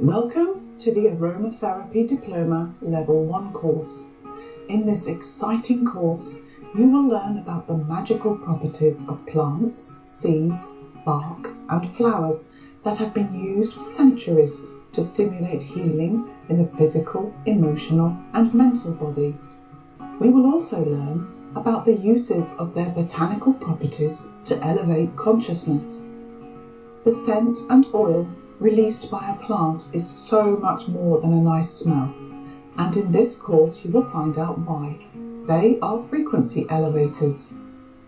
Welcome to the Aromatherapy Diploma Level 1 course. In this exciting course, you will learn about the magical properties of plants, seeds, barks and flowers that have been used for centuries to stimulate healing in the physical, emotional and mental body. We will also learn about the uses of their botanical properties to elevate consciousness. The scent and oil released by a plant is so much more than a nice smell, and in this course you will find out why. They are frequency elevators.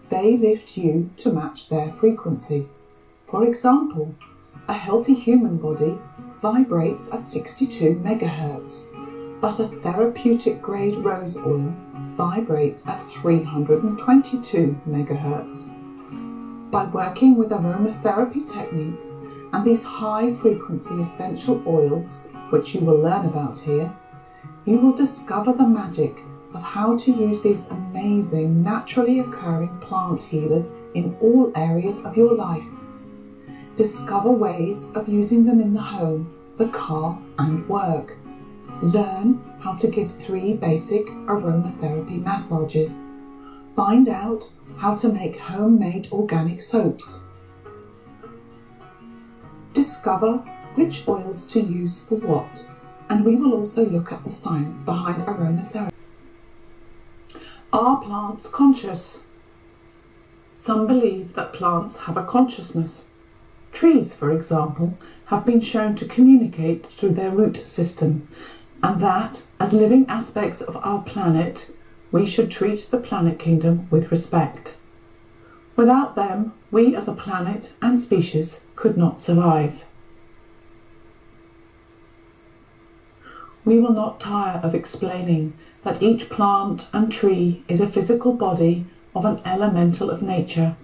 They lift you to match their frequency. For example, a healthy human body vibrates at 62 megahertz, but a therapeutic grade rose oil vibrates at 322 megahertz. By working with aromatherapy techniques and these high-frequency essential oils, which you will learn about here, you will discover the magic of how to use these amazing naturally occurring plant healers in all areas of your life. Discover ways of using them in the home, the car and work. Learn how to give 3 basic aromatherapy massages. Find out how to make homemade organic soaps. Discover which oils to use for what, and we will also look at the science behind aromatherapy. Are plants conscious? Some believe that plants have a consciousness. Trees, for example, have been shown to communicate through their root system, and that, as living aspects of our planet, we should treat the planet kingdom with respect. Without them, we as a planet and species could not survive. We will not tire of explaining that each plant and tree is a physical body of an elemental of nature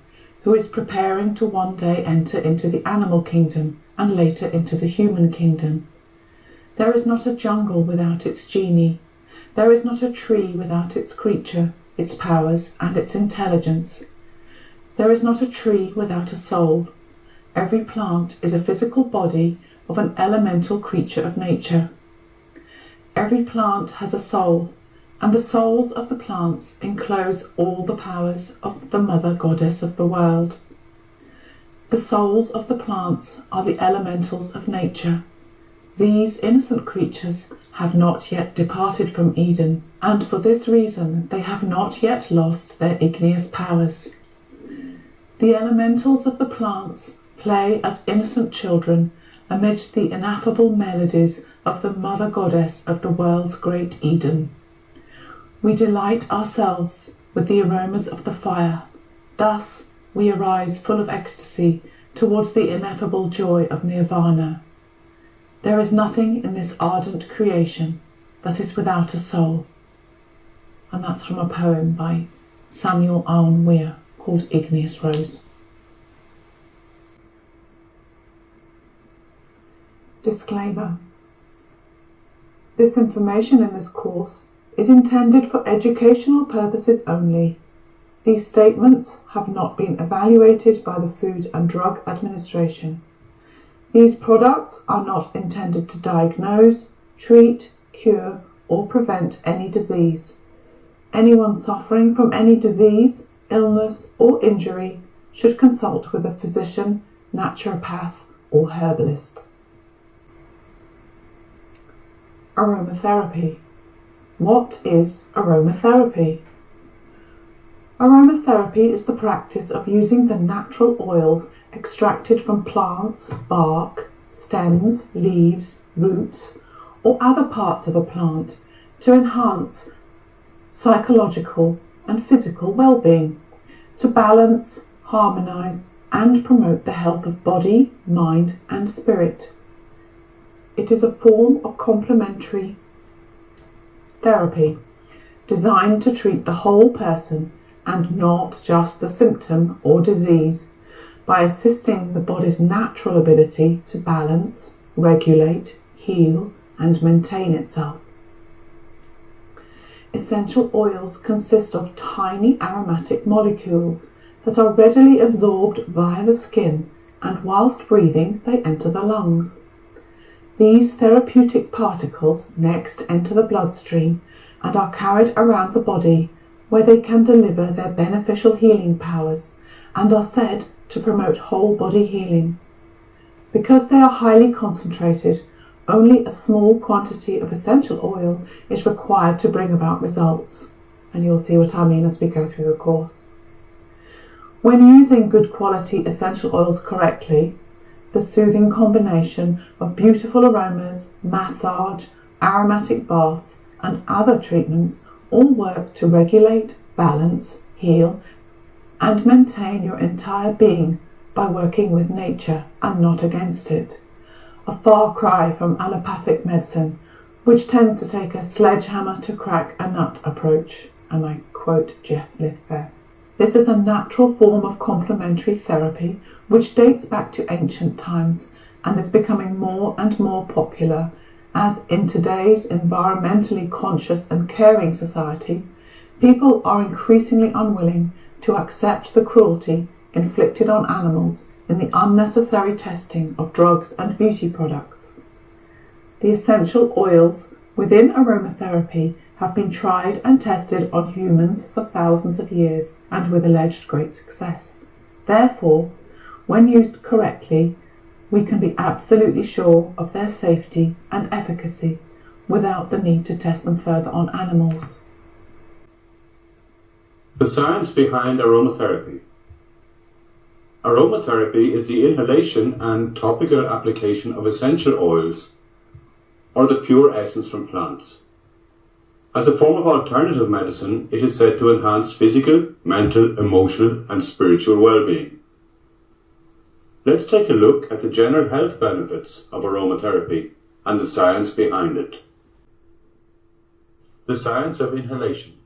who is preparing to one day enter into the animal kingdom and later into the human kingdom. There is not a jungle without its genie. There is not a tree without its creature, its powers and its intelligence. There is not a tree without a soul. Every plant is a physical body of an elemental creature of nature. Every plant has a soul, and the souls of the plants enclose all the powers of the Mother Goddess of the world. The souls of the plants are the elementals of nature. These innocent creatures have not yet departed from Eden, and for this reason they have not yet lost their igneous powers. The elementals of the plants play as innocent children amidst the ineffable melodies of the Mother Goddess of the world's great Eden. We delight ourselves with the aromas of the fire. Thus we arise full of ecstasy towards the ineffable joy of nirvana. There is nothing in this ardent creation that is without a soul. And that's from a poem by Samuel Owen Weir called Igneous Rose. Disclaimer. This information in this course is intended for educational purposes only. These statements have not been evaluated by the Food and Drug Administration. These products are not intended to diagnose, treat, cure, or prevent any disease. Anyone suffering from any disease, illness, or injury should consult with a physician, naturopath, or herbalist. Aromatherapy. What is aromatherapy? Aromatherapy is the practice of using the natural oils extracted from plants, bark, stems, leaves, roots, or other parts of a plant to enhance psychological and physical well-being, to balance, harmonize, and promote the health of body, mind, and spirit. It is a form of complementary therapy designed to treat the whole person and not just the symptom or disease, by assisting the body's natural ability to balance, regulate, heal, and maintain itself. Essential oils consist of tiny aromatic molecules that are readily absorbed via the skin, and whilst breathing they enter the lungs. These therapeutic particles next enter the bloodstream and are carried around the body, where they can deliver their beneficial healing powers and are said to promote whole body healing. Because they are highly concentrated, only a small quantity of essential oil is required to bring about results, and you'll see what I mean as we go through the course. When using good quality essential oils correctly, the soothing combination of beautiful aromas, massage, aromatic baths, and other treatments all work to regulate, balance, heal, and maintain your entire being by working with nature and not against it. A far cry from allopathic medicine, which tends to take a sledgehammer to crack a nut approach, and I quote Jeff Lith there. This is a natural form of complementary therapy which dates back to ancient times and is becoming more and more popular as in today's environmentally conscious and caring society, people are increasingly unwilling to accept the cruelty inflicted on animals in the unnecessary testing of drugs and beauty products. The essential oils within aromatherapy have been tried and tested on humans for thousands of years and with alleged great success. Therefore, when used correctly, we can be absolutely sure of their safety and efficacy without the need to test them further on animals. The science behind aromatherapy. Aromatherapy is the inhalation and topical application of essential oils or the pure essence from plants. As a form of alternative medicine, it is said to enhance physical, mental, emotional, and spiritual well-being. Let's take a look at the general health benefits of aromatherapy and the science behind it. The science of inhalation.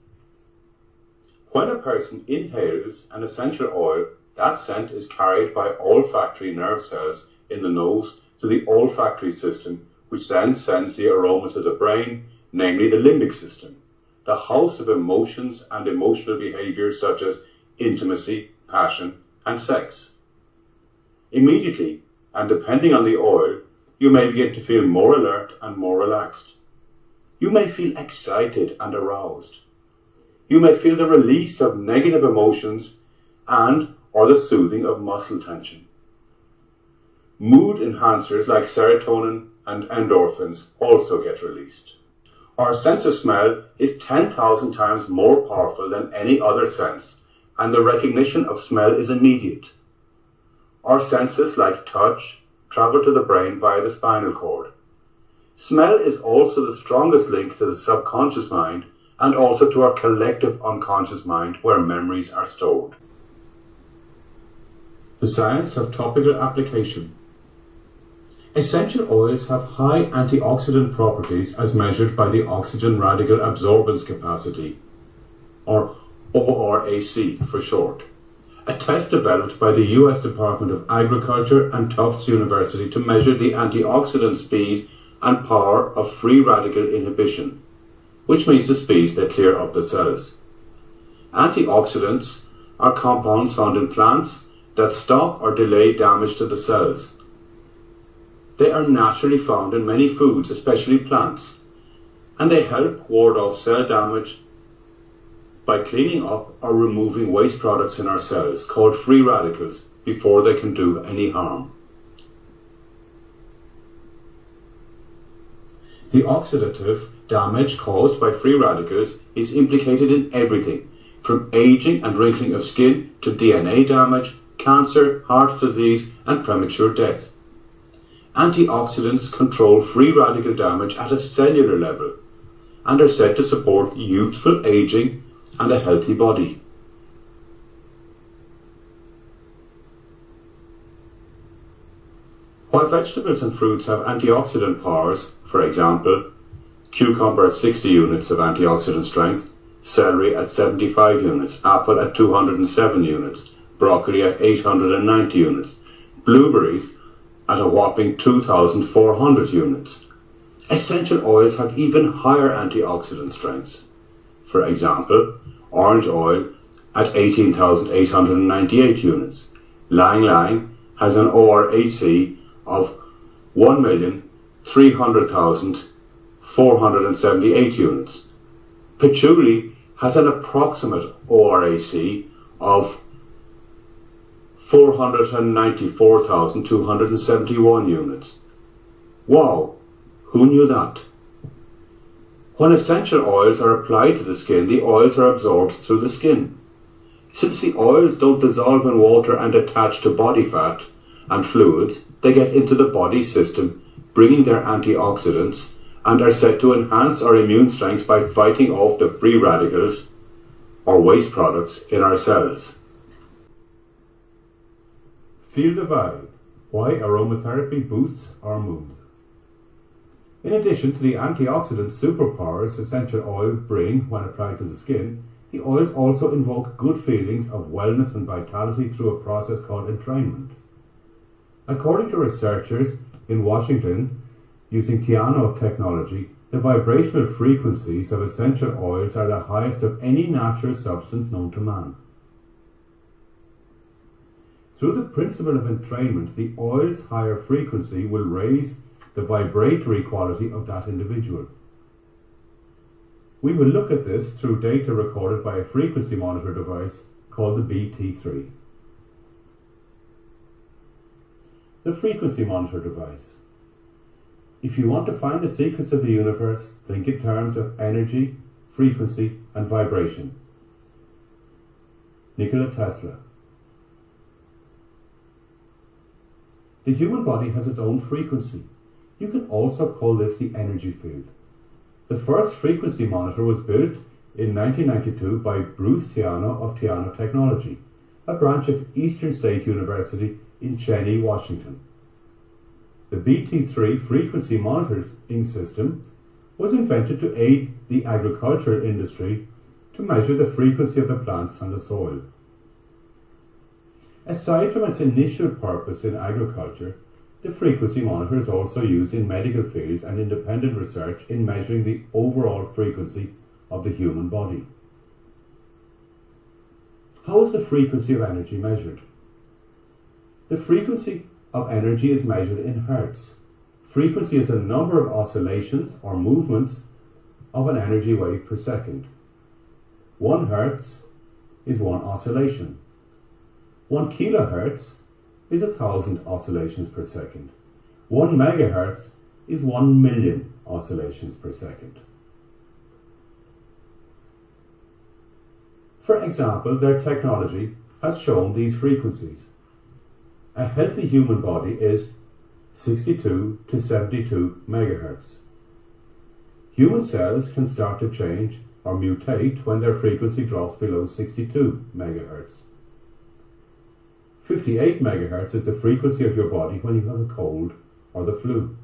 When a person inhales an essential oil, that scent is carried by olfactory nerve cells in the nose to the olfactory system, which then sends the aroma to the brain, namely the limbic system, the house of emotions and emotional behaviours such as intimacy, passion, and sex. Immediately, and depending on the oil, you may begin to feel more alert and more relaxed. You may feel excited and aroused. You may feel the release of negative emotions or the soothing of muscle tension. Mood enhancers like serotonin and endorphins also get released. Our sense of smell is 10,000 times more powerful than any other sense, and the recognition of smell is immediate. Our senses, like touch, travel to the brain via the spinal cord. Smell is also the strongest link to the subconscious mind and also to our collective unconscious mind where memories are stored. The science of topical application. Essential oils have high antioxidant properties as measured by the oxygen radical absorbance capacity, or ORAC for short. A test developed by the US Department of Agriculture and Tufts University to measure the antioxidant speed and power of free radical inhibition, which means the speed they clear up the cells. Antioxidants are compounds found in plants that stop or delay damage to the cells. They are naturally found in many foods, especially plants, and they help ward off cell damage by cleaning up or removing waste products in our cells, called free radicals, before they can do any harm. The oxidative damage caused by free radicals is implicated in everything, from aging and wrinkling of skin to DNA damage, cancer, heart disease, and premature death. Antioxidants control free radical damage at a cellular level and are said to support youthful aging and a healthy body. While vegetables and fruits have antioxidant powers, for example, cucumber at 60 units of antioxidant strength, celery at 75 units, apple at 207 units, broccoli at 890 units, blueberries at a whopping 2,400 units. Essential oils have even higher antioxidant strengths. For example, orange oil at 18,898 units. Ylang Ylang has an ORAC of 1,300,000 300,478 units. Patchouli has an approximate ORAC of 494,271 units. Wow, who knew that? When essential oils are applied to the skin, the oils are absorbed through the skin. Since the oils don't dissolve in water and attach to body fat and fluids, they get into the body system, bringing their antioxidants, and are said to enhance our immune strength by fighting off the free radicals or waste products in our cells. Feel the vibe. Why aromatherapy boosts our mood. In addition to the antioxidant superpowers essential oils bring when applied to the skin, the oils also invoke good feelings of wellness and vitality through a process called entrainment. According to researchers in Washington, using Tiano technology, the vibrational frequencies of essential oils are the highest of any natural substance known to man. Through the principle of entrainment, the oil's higher frequency will raise the vibratory quality of that individual. We will look at this through data recorded by a frequency monitor device called the BT3. The frequency monitor device. If you want to find the secrets of the universe, think in terms of energy, frequency, and vibration. Nikola Tesla. The human body has its own frequency. You can also call this the energy field. The first frequency monitor was built in 1992 by Bruce Tiano of Tiano Technology, a branch of Eastern State University in Cheney, Washington. The BT3 frequency monitoring system was invented to aid the agricultural industry to measure the frequency of the plants and the soil. Aside from its initial purpose in agriculture, the frequency monitor is also used in medical fields and independent research in measuring the overall frequency of the human body. How is the frequency of energy measured? The frequency of energy is measured in hertz. Frequency is the number of oscillations or movements of an energy wave per second. 1 hertz is 1 oscillation. 1 kilohertz is 1,000 oscillations per second. 1 megahertz is 1 million oscillations per second. For example, their technology has shown these frequencies. A healthy human body is 62 to 72 megahertz. Human cells can start to change or mutate when their frequency drops below 62 megahertz. 58 megahertz is the frequency of your body when you have a cold or the flu.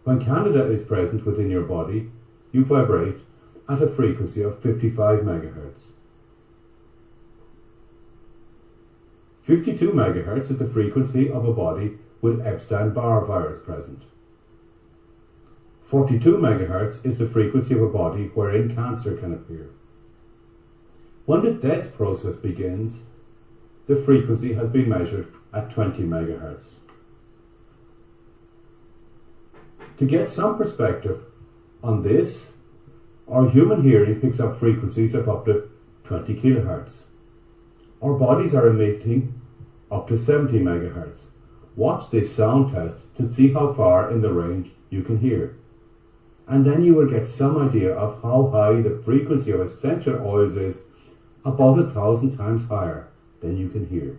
When Candida is present within your body, you vibrate at a frequency of 55 megahertz. 52 megahertz is the frequency of a body with Epstein-Barr virus present. 42 megahertz is the frequency of a body wherein cancer can appear. When the death process begins, the frequency has been measured at 20 megahertz. To get some perspective on this, our human hearing picks up frequencies of up to 20 kilohertz. Our bodies are emitting up to 70 megahertz. Watch this sound test to see how far in the range you can hear. And then you will get some idea of how high the frequency of essential oils is, about 1,000 times higher than you can hear.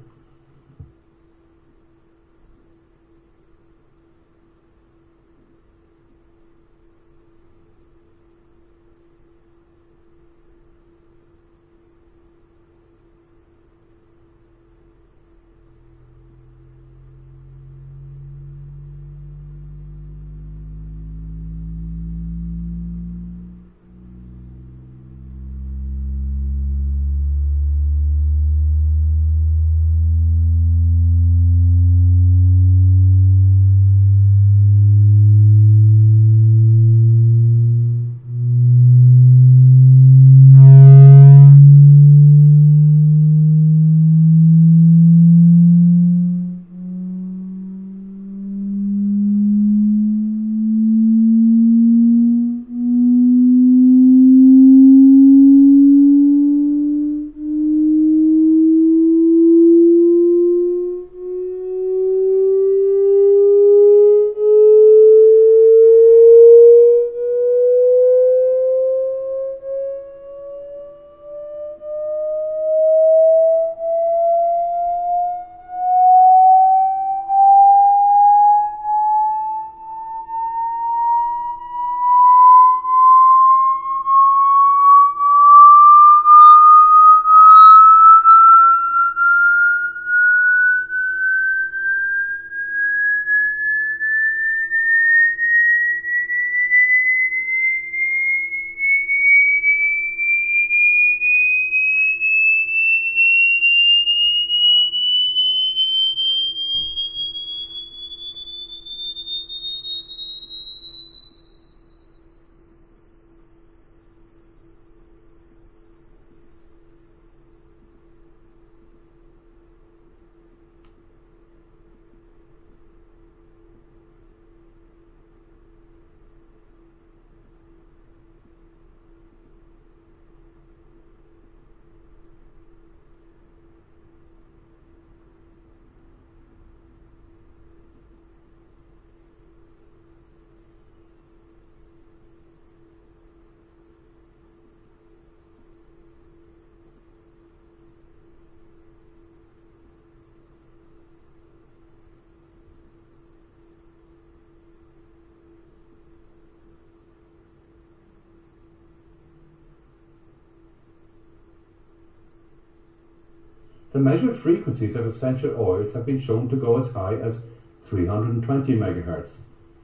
the measured frequencies of essential oils have been shown to go as high as 320 MHz,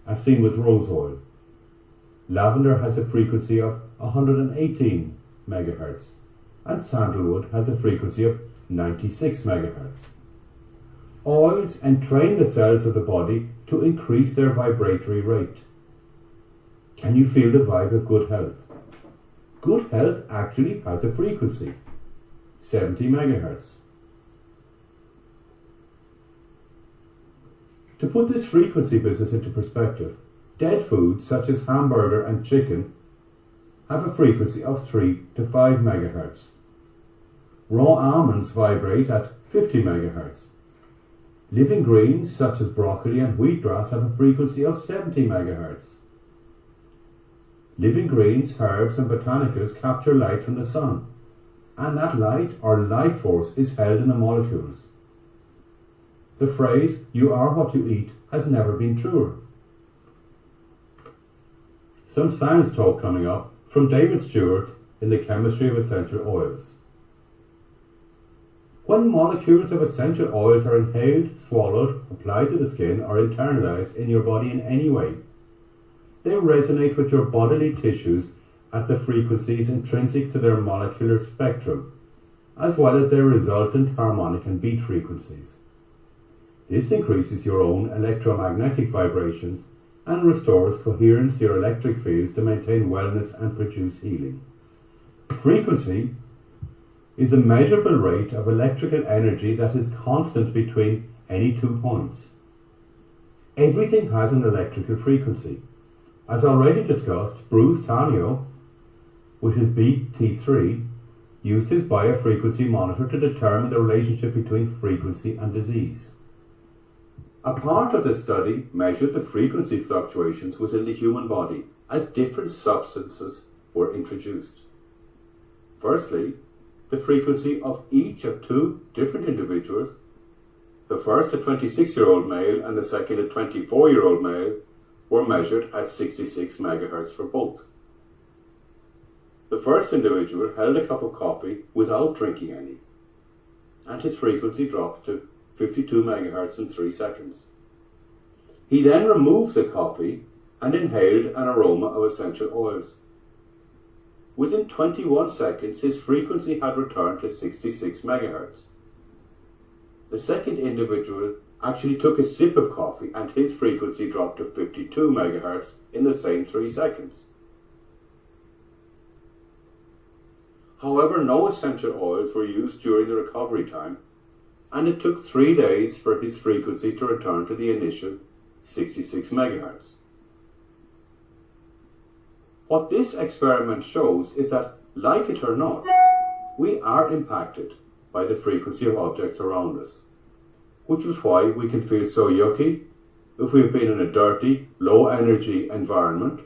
as seen with rose oil. Lavender has a frequency of 118 MHz, and sandalwood has a frequency of 96 MHz. Oils entrain the cells of the body to increase their vibratory rate. Can you feel the vibe of good health? Good health actually has a frequency, 70 MHz. To put this frequency business into perspective, dead foods such as hamburger and chicken have a frequency of 3 to 5 MHz. Raw almonds vibrate at 50 MHz. Living greens such as broccoli and wheatgrass have a frequency of 70 MHz. Living greens, herbs and botanicals capture light from the sun, and that light or life force is held in the molecules. The phrase, "you are what you eat," has never been truer. Some science talk coming up from David Stewart in The Chemistry of Essential Oils. When molecules of essential oils are inhaled, swallowed, applied to the skin, or internalized in your body in any way, they resonate with your bodily tissues at the frequencies intrinsic to their molecular spectrum, as well as their resultant harmonic and beat frequencies. This increases your own electromagnetic vibrations and restores coherence to your electric fields to maintain wellness and produce healing. Frequency is a measurable rate of electrical energy that is constant between any 2 points. Everything has an electrical frequency. As already discussed, Bruce Tanio, with his BT3, used his biofrequency monitor to determine the relationship between frequency and disease. A part of the study measured the frequency fluctuations within the human body as different substances were introduced. Firstly, the frequency of each of 2 different individuals, the first a 26-year-old male and the second a 24-year-old male, were measured at 66 MHz for both. The first individual held a cup of coffee without drinking any, and his frequency dropped to 52 MHz in 3 seconds. He then removed the coffee and inhaled an aroma of essential oils. Within 21 seconds, his frequency had returned to 66 MHz. The second individual actually took a sip of coffee and his frequency dropped to 52 MHz in the same 3 seconds. However, no essential oils were used during the recovery time, and it took 3 days for his frequency to return to the initial 66 MHz. What this experiment shows is that, like it or not, we are impacted by the frequency of objects around us, which is why we can feel so yucky if we've been in a dirty, low-energy environment.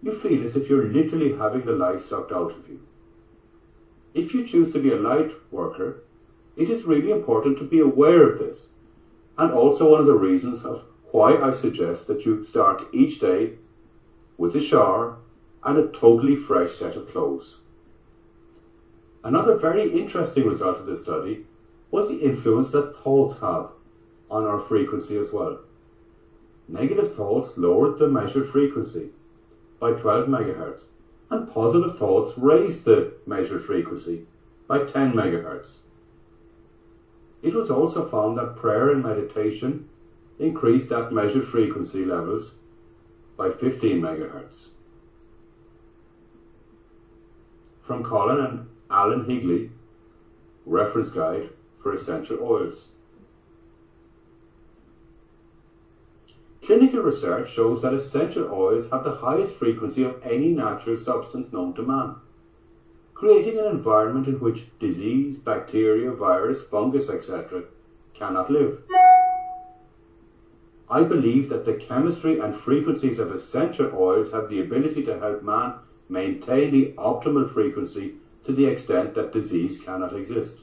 You feel as if you're literally having the life sucked out of you. If you choose to be a light worker, it is really important to be aware of this, and also one of the reasons of why I suggest that you start each day with a shower and a totally fresh set of clothes. Another very interesting result of this study was the influence that thoughts have on our frequency as well. Negative thoughts lowered the measured frequency by 12 MHz, and positive thoughts raised the measured frequency by 10 MHz. It was also found that prayer and meditation increased that measured frequency levels by 15 MHz. From Colin and Alan Higley, Reference Guide for Essential Oils. Clinical research shows that essential oils have the highest frequency of any natural substance known to man, creating an environment in which disease, bacteria, virus, fungus, etc. cannot live. I believe that the chemistry and frequencies of essential oils have the ability to help man maintain the optimal frequency to the extent that disease cannot exist.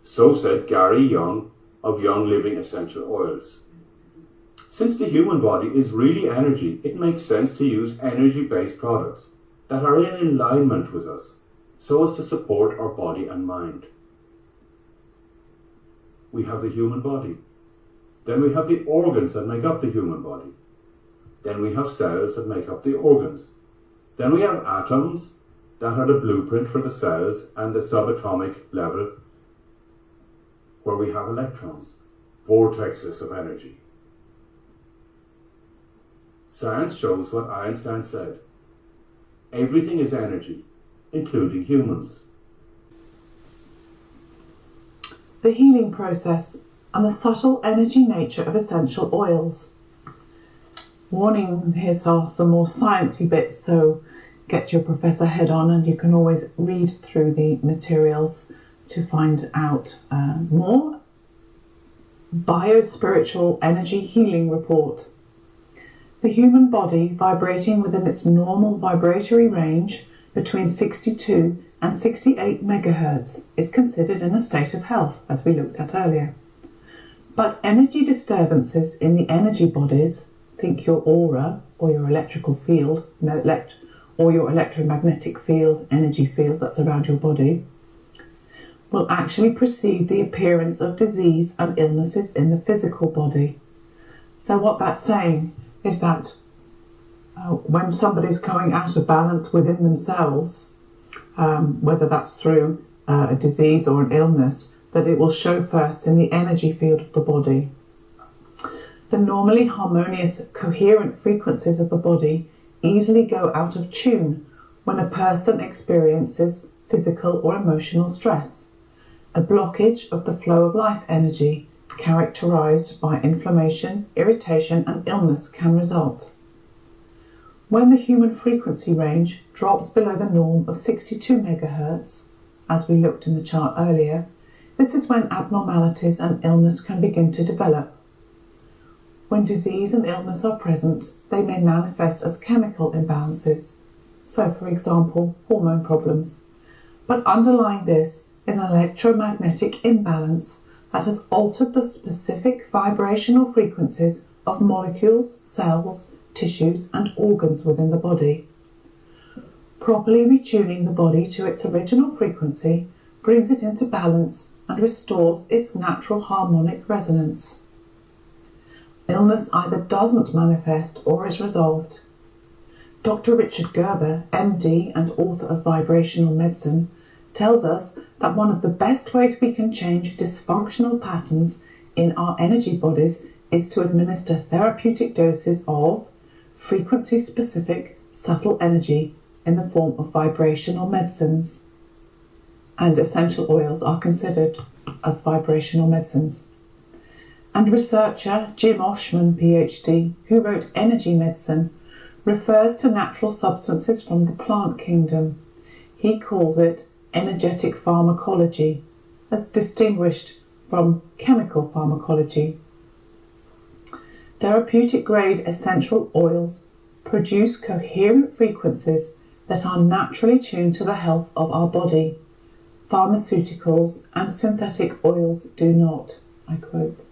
So said Gary Young of Young Living Essential Oils. Since the human body is really energy, it makes sense to use energy-based products that are in alignment with us so as to support our body and mind. We have the human body. Then we have the organs that make up the human body. Then we have cells that make up the organs. Then we have atoms that are the blueprint for the cells, and the subatomic level where we have electrons, vortexes of energy. Science shows what Einstein said. Everything is energy, including humans. The healing process and the subtle energy nature of essential oils. Warning, here's some more sciencey bits, so get your professor head on, and you can always read through the materials to find out more. Biospiritual Energy Healing Report. The human body, vibrating within its normal vibratory range between 62 and 68 megahertz, is considered in a state of health, as we looked at earlier. But energy disturbances in the energy bodies, think your aura or your electrical field, or your electromagnetic field, energy field that's around your body, will actually precede the appearance of disease and illnesses in the physical body. So what that's saying is that when somebody's going out of balance within themselves, whether that's through a disease or an illness, that it will show first in the energy field of the body. The normally harmonious, coherent frequencies of the body easily go out of tune when a person experiences physical or emotional stress. A blockage of the flow of life energy, characterized by inflammation, irritation, and illness, can result. When the human frequency range drops below the norm of 62 megahertz, as we looked in the chart earlier, this is when abnormalities and illness can begin to develop. When disease and illness are present, they may manifest as chemical imbalances, so for example, hormone problems. But underlying this is an electromagnetic imbalance that has altered the specific vibrational frequencies of molecules, cells, tissues and organs within the body. Properly retuning the body to its original frequency brings it into balance and restores its natural harmonic resonance. Illness either doesn't manifest or is resolved. Dr. Richard Gerber, MD and author of Vibrational Medicine, tells us that one of the best ways we can change dysfunctional patterns in our energy bodies is to administer therapeutic doses of frequency-specific subtle energy in the form of vibrational medicines. And essential oils are considered as vibrational medicines. And researcher Jim Oshman, PhD, who wrote Energy Medicine, refers to natural substances from the plant kingdom. He calls it energetic pharmacology, as distinguished from chemical pharmacology. Therapeutic grade essential oils produce coherent frequencies that are naturally tuned to the health of our body. Pharmaceuticals and synthetic oils do not, I quote.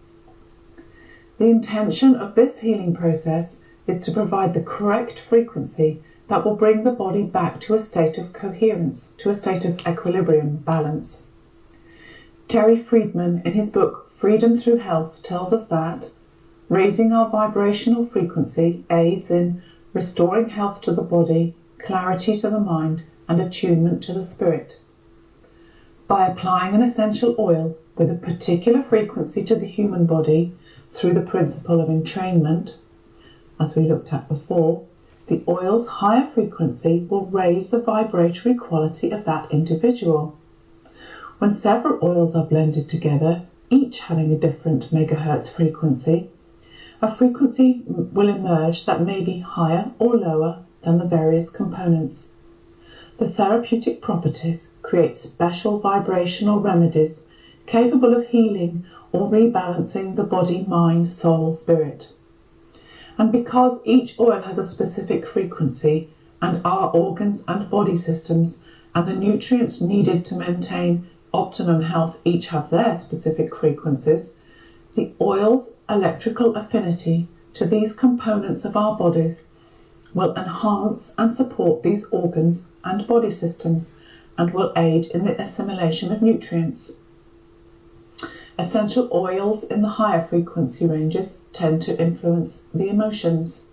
The intention of this healing process is to provide the correct frequency that will bring the body back to a state of coherence, to a state of equilibrium, balance. Terry Friedman, in his book Freedom Through Health, tells us that raising our vibrational frequency aids in restoring health to the body, clarity to the mind, and attunement to the spirit. By applying an essential oil with a particular frequency to the human body through the principle of entrainment, as we looked at before, the oil's higher frequency will raise the vibratory quality of that individual. When several oils are blended together, each having a different megahertz frequency, a frequency will emerge that may be higher or lower than the various components. The therapeutic properties create special vibrational remedies capable of healing or rebalancing the body, mind, soul, spirit. And because each oil has a specific frequency, and our organs and body systems and the nutrients needed to maintain optimum health each have their specific frequencies, the oil's electrical affinity to these components of our bodies will enhance and support these organs and body systems, and will aid in the assimilation of nutrients. Essential oils in the higher frequency ranges tend to influence the emotions.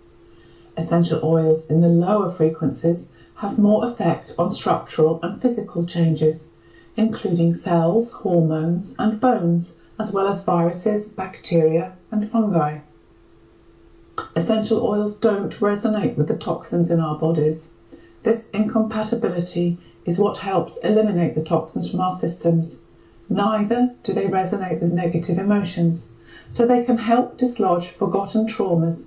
Essential oils in the lower frequencies have more effect on structural and physical changes, including cells, hormones, and bones, as well as viruses, bacteria, and fungi. Essential oils don't resonate with the toxins in our bodies. This incompatibility is what helps eliminate the toxins from our systems. Neither do they resonate with negative emotions, so they can help dislodge forgotten traumas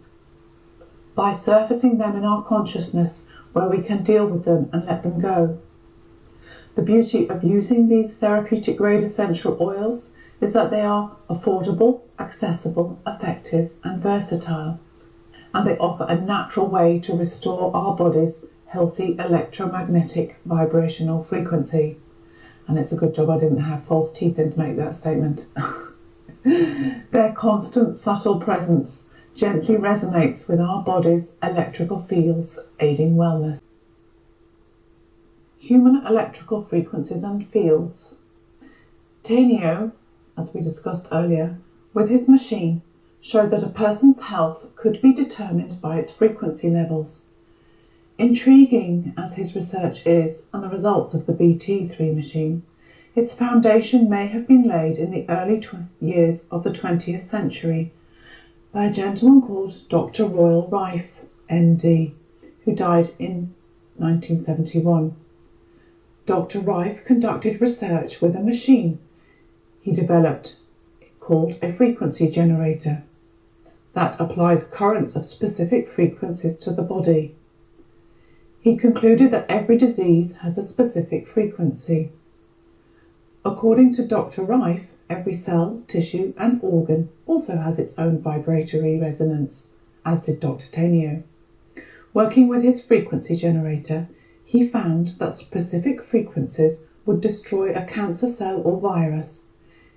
by surfacing them in our consciousness, where we can deal with them and let them go. The beauty of using these therapeutic grade essential oils is that they are affordable, accessible, effective, and versatile, and they offer a natural way to restore our body's healthy electromagnetic vibrational frequency. And it's a good job I didn't have false teeth in to make that statement. Their constant, subtle presence gently resonates with our body's electrical fields, aiding wellness. Human electrical frequencies and fields. Tainio, as we discussed earlier, with his machine, showed that a person's health could be determined by its frequency levels. Intriguing as his research is and the results of the BT3 machine, its foundation may have been laid in the early years of the 20th century by a gentleman called Dr. Royal Rife, MD, who died in 1971. Dr. Rife conducted research with a machine he developed called a frequency generator that applies currents of specific frequencies to the body. He concluded that every disease has a specific frequency. According to Dr. Rife, every cell, tissue and organ also has its own vibratory resonance, as did Dr. Tainio. Working with his frequency generator, he found that specific frequencies would destroy a cancer cell or virus.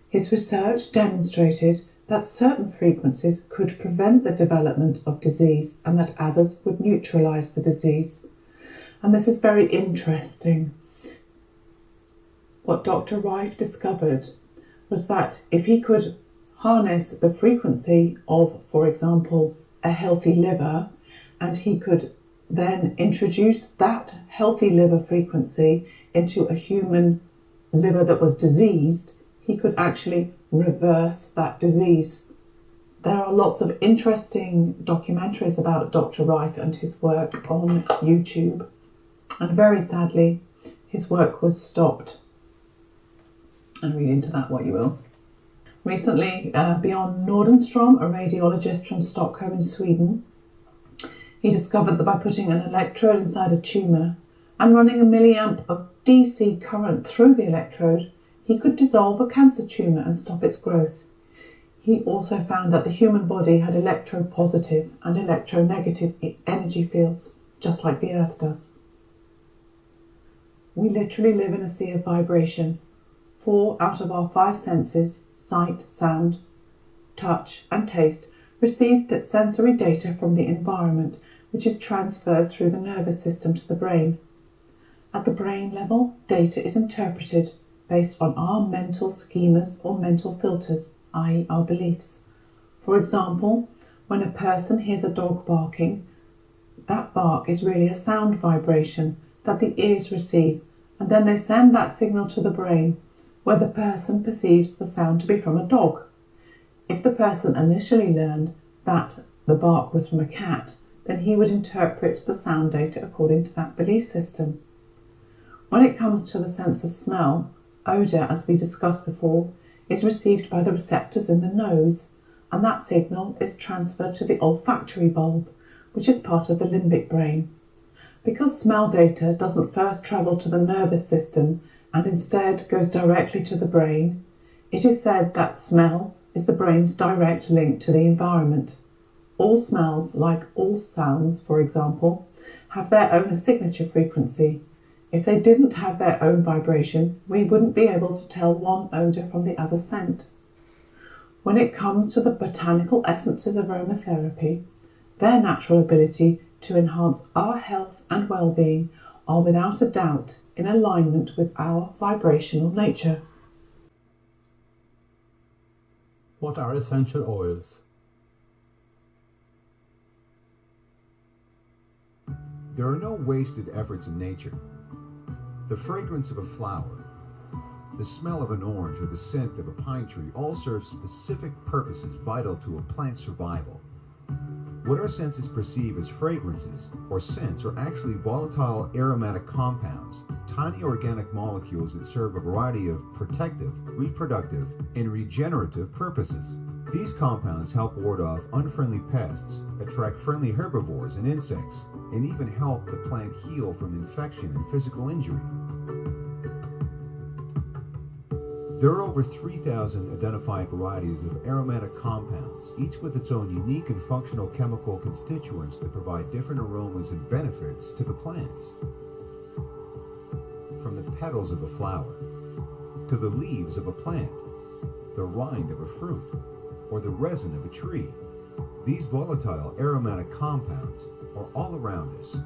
His research demonstrated that certain frequencies could prevent the development of disease and that others would neutralize the disease. And this is very interesting. What Dr. Rife discovered was that if he could harness the frequency of, for example, a healthy liver, and he could then introduce that healthy liver frequency into a human liver that was diseased, he could actually reverse that disease. There are lots of interesting documentaries about Dr. Rife and his work on YouTube, and very sadly, his work was stopped. And read into that what you will. Recently, Björn Nordenstrom, a radiologist from Stockholm in Sweden, he discovered that by putting an electrode inside a tumour and running a milliamp of DC current through the electrode, he could dissolve a cancer tumour and stop its growth. He also found that the human body had electropositive and electronegative energy fields, just like the Earth does. We literally live in a sea of vibration. 4 out of our 5 senses, sight, sound, touch and taste, receive sensory data from the environment, which is transferred through the nervous system to the brain. At the brain level, data is interpreted based on our mental schemas or mental filters, i.e. our beliefs. For example, when a person hears a dog barking, that bark is really a sound vibration that the ears receive, and then they send that signal to the brain, where the person perceives the sound to be from a dog. If the person initially learned that the bark was from a cat, then he would interpret the sound data according to that belief system. When it comes to the sense of smell, odour, as we discussed before, is received by the receptors in the nose, and that signal is transferred to the olfactory bulb, which is part of the limbic brain. Because smell data doesn't first travel to the nervous system and instead goes directly to the brain, it is said that smell is the brain's direct link to the environment. All smells, like all sounds, for example, have their own signature frequency. If they didn't have their own vibration, we wouldn't be able to tell one odour from the other scent. When it comes to the botanical essences of aromatherapy, their natural ability to enhance our health and well-being are without a doubt in alignment with our vibrational nature. What are essential oils? There are no wasted efforts in nature. The fragrance of a flower, the smell of an orange, or the scent of a pine tree all serve specific purposes vital to a plant's survival. What our senses perceive as fragrances or scents are actually volatile aromatic compounds, tiny organic molecules that serve a variety of protective, reproductive, and regenerative purposes. These compounds help ward off unfriendly pests, attract friendly herbivores and insects, and even help the plant heal from infection and physical injury. There are over 3,000 identified varieties of aromatic compounds, each with its own unique and functional chemical constituents that provide different aromas and benefits to the plants. From the petals of a flower, to the leaves of a plant, the rind of a fruit, or the resin of a tree, these volatile aromatic compounds are all around us.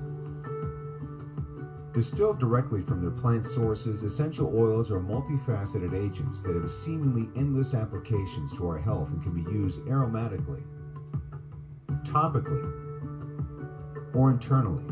Distilled directly from their plant sources, essential oils are multifaceted agents that have seemingly endless applications to our health and can be used aromatically, topically, or internally.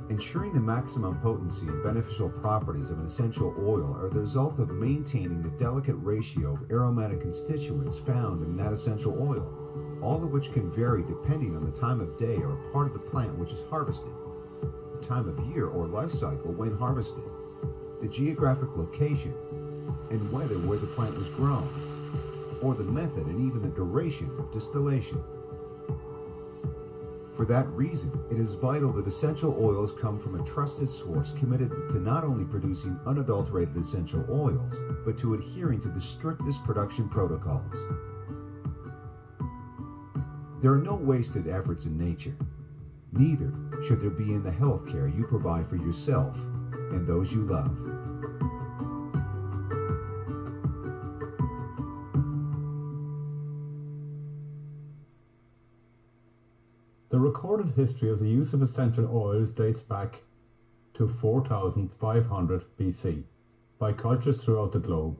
Ensuring the maximum potency and beneficial properties of an essential oil are the result of maintaining the delicate ratio of aromatic constituents found in that essential oil, all of which can vary depending on the time of day or part of the plant which is harvested, the time of year or life cycle when harvested, the geographic location and weather where the plant was grown, or the method and even the duration of distillation. For that reason, it is vital that essential oils come from a trusted source committed to not only producing unadulterated essential oils, but to adhering to the strictest production protocols. There are no wasted efforts in nature. Neither should there be in the health care you provide for yourself and those you love. The recorded history of the use of essential oils dates back to 4500 BC by cultures throughout the globe.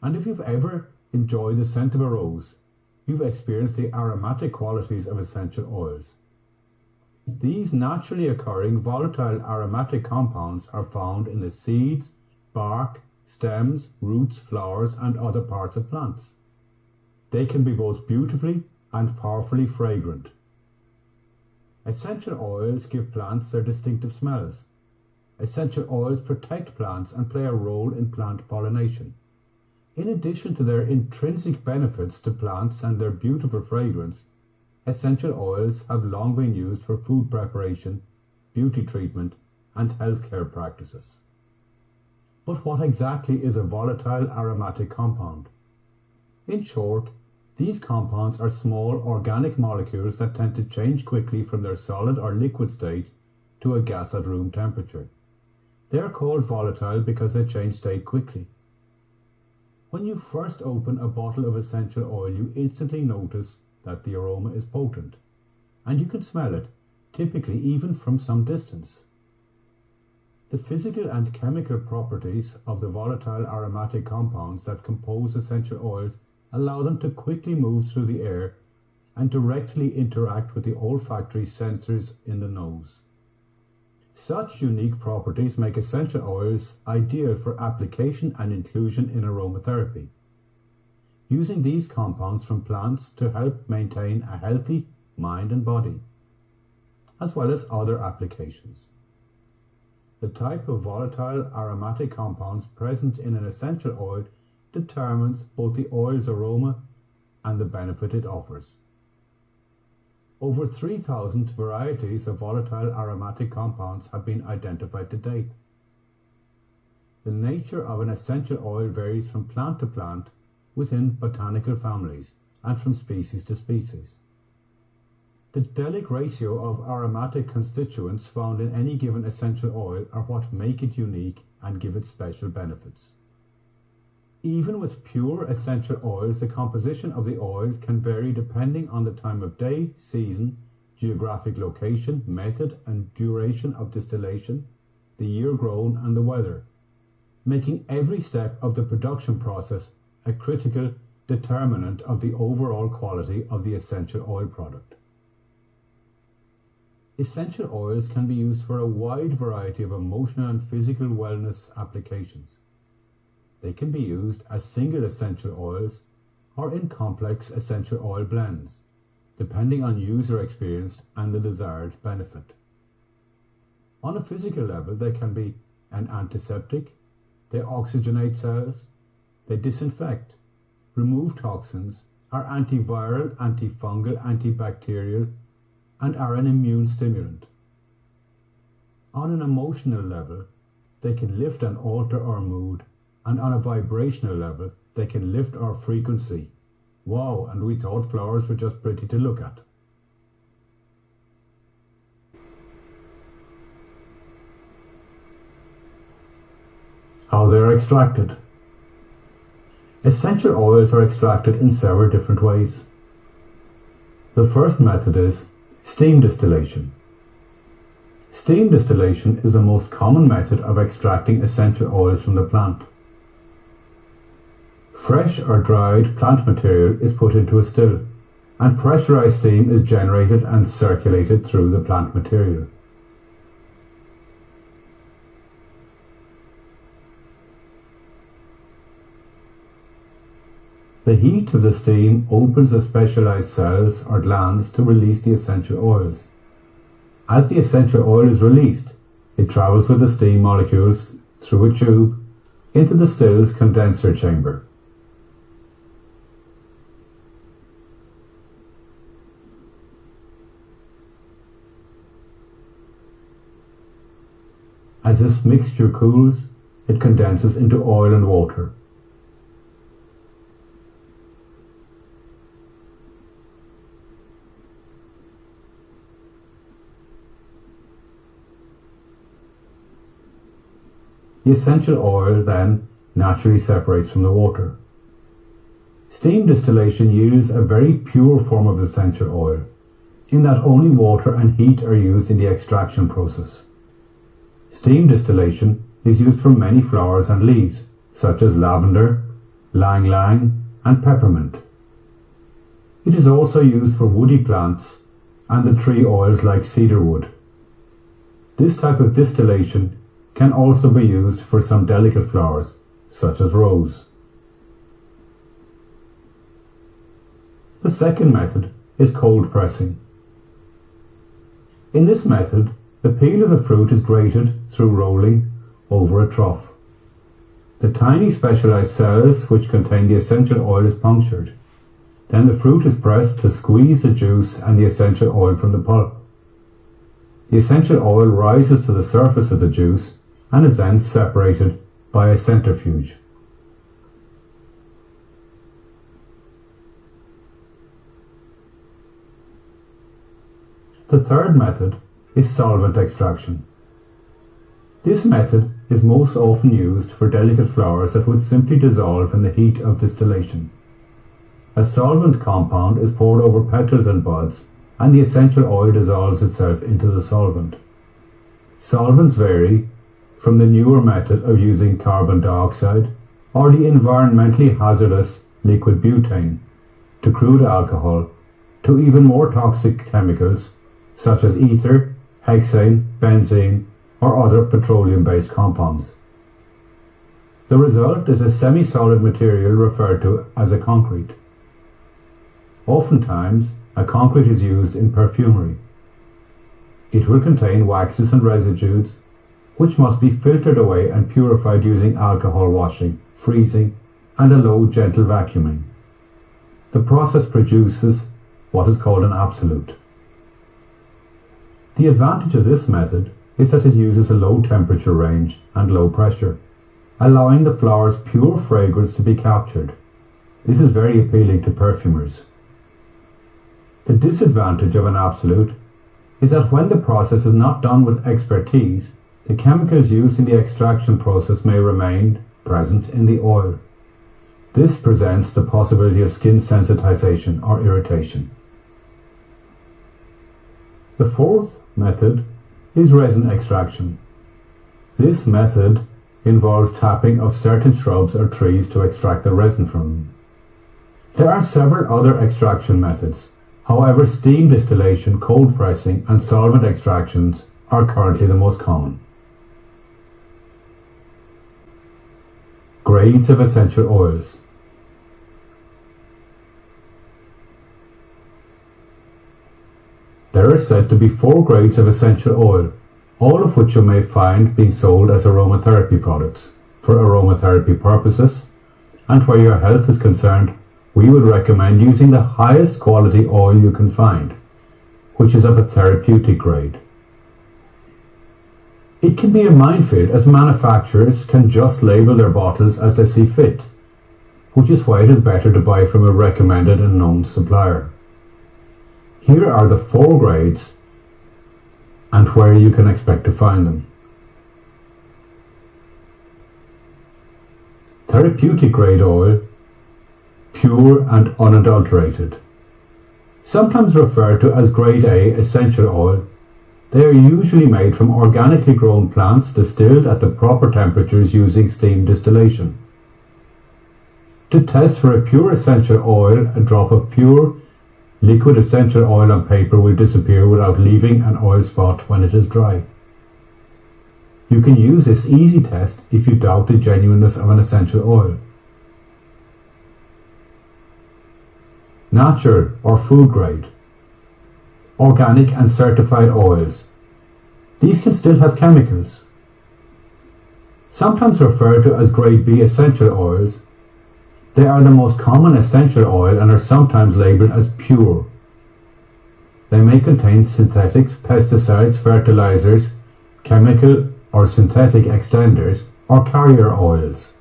And if you've ever enjoyed the scent of a rose, you've experienced the aromatic qualities of essential oils. These naturally occurring volatile aromatic compounds are found in the seeds, bark, stems, roots, flowers, and other parts of plants. They can be both beautifully and powerfully fragrant. Essential oils give plants their distinctive smells. Essential oils protect plants and play a role in plant pollination. In addition to their intrinsic benefits to plants and their beautiful fragrance, essential oils have long been used for food preparation, beauty treatment, and healthcare practices. But what exactly is a volatile aromatic compound? In short, these compounds are small organic molecules that tend to change quickly from their solid or liquid state to a gas at room temperature. They are called volatile because they change state quickly. When you first open a bottle of essential oil, you instantly notice that the aroma is potent, and you can smell it, typically even from some distance. The physical and chemical properties of the volatile aromatic compounds that compose essential oils allow them to quickly move through the air and directly interact with the olfactory sensors in the nose. Such unique properties make essential oils ideal for application and inclusion in aromatherapy, using these compounds from plants to help maintain a healthy mind and body, as well as other applications. The type of volatile aromatic compounds present in an essential oil determines both the oil's aroma and the benefit it offers. Over 3,000 varieties of volatile aromatic compounds have been identified to date. The nature of an essential oil varies from plant to plant within botanical families and from species to species. The delic ratio of aromatic constituents found in any given essential oil are what make it unique and give it special benefits. Even with pure essential oils, the composition of the oil can vary depending on the time of day, season, geographic location, method and duration of distillation, the year grown and the weather, making every step of the production process a critical determinant of the overall quality of the essential oil product. Essential oils can be used for a wide variety of emotional and physical wellness applications. They can be used as single essential oils or in complex essential oil blends, depending on user experience and the desired benefit. On a physical level, they can be an antiseptic, they oxygenate cells, they disinfect, remove toxins, are antiviral, antifungal, antibacterial, and are an immune stimulant. On an emotional level, they can lift and alter our mood, and on a vibrational level, they can lift our frequency. Wow, and we thought flowers were just pretty to look at. How they are extracted. Essential oils are extracted in several different ways. The first method is steam distillation. Steam distillation is the most common method of extracting essential oils from the plant. Fresh or dried plant material is put into a still, and pressurized steam is generated and circulated through the plant material. The heat of the steam opens the specialized cells or glands to release the essential oils. As the essential oil is released, it travels with the steam molecules through a tube into the still's condenser chamber. As this mixture cools, it condenses into oil and water. The essential oil then naturally separates from the water. Steam distillation yields a very pure form of essential oil, in that only water and heat are used in the extraction process. Steam distillation is used for many flowers and leaves, such as lavender, ylang ylang, and peppermint. It is also used for woody plants and the tree oils like cedarwood. This type of distillation can also be used for some delicate flowers, such as rose. The second method is cold pressing. In this method, the peel of the fruit is grated through rolling over a trough. The tiny specialized cells which contain the essential oil is punctured. Then the fruit is pressed to squeeze the juice and the essential oil from the pulp. The essential oil rises to the surface of the juice and is then separated by a centrifuge. The third method is solvent extraction. This method is most often used for delicate flowers that would simply dissolve in the heat of distillation. A solvent compound is poured over petals and buds, and the essential oil dissolves itself into the solvent. Solvents vary from the newer method of using carbon dioxide or the environmentally hazardous liquid butane to crude alcohol to even more toxic chemicals such as ether, hexane, benzene, or other petroleum-based compounds. The result is a semi-solid material referred to as a concrete. Oftentimes, a concrete is used in perfumery. It will contain waxes and residues, which must be filtered away and purified using alcohol washing, freezing, and a low gentle vacuuming. The process produces what is called an absolute. The advantage of this method is that it uses a low temperature range and low pressure, allowing the flower's pure fragrance to be captured. This is very appealing to perfumers. The disadvantage of an absolute is that when the process is not done with expertise, the chemicals used in the extraction process may remain present in the oil. This presents the possibility of skin sensitization or irritation. The fourth method is resin extraction. This method involves tapping of certain shrubs or trees to extract the resin from them. There are several other extraction methods. However, steam distillation, cold pressing and solvent extractions are currently the most common. Grades of essential oils. There are said to be 4 grades of essential oil, all of which you may find being sold as aromatherapy products for aromatherapy purposes, and where your health is concerned, we would recommend using the highest quality oil you can find, which is of a therapeutic grade. It can be a minefield as manufacturers can just label their bottles as they see fit, which is why it is better to buy from a recommended and known supplier. Here are the 4 grades and where you can expect to find them. Therapeutic grade oil, pure and unadulterated. Sometimes referred to as grade A essential oil, they are usually made from organically grown plants distilled at the proper temperatures using steam distillation. To test for a pure essential oil, a drop of pure liquid essential oil on paper will disappear without leaving an oil spot when it is dry. You can use this easy test if you doubt the genuineness of an essential oil. Natural or food grade. Organic and certified oils. These can still have chemicals. Sometimes referred to as grade B essential oils, they are the most common essential oil and are sometimes labelled as pure. They may contain synthetics, pesticides, fertilizers, chemical or synthetic extenders, or carrier oils.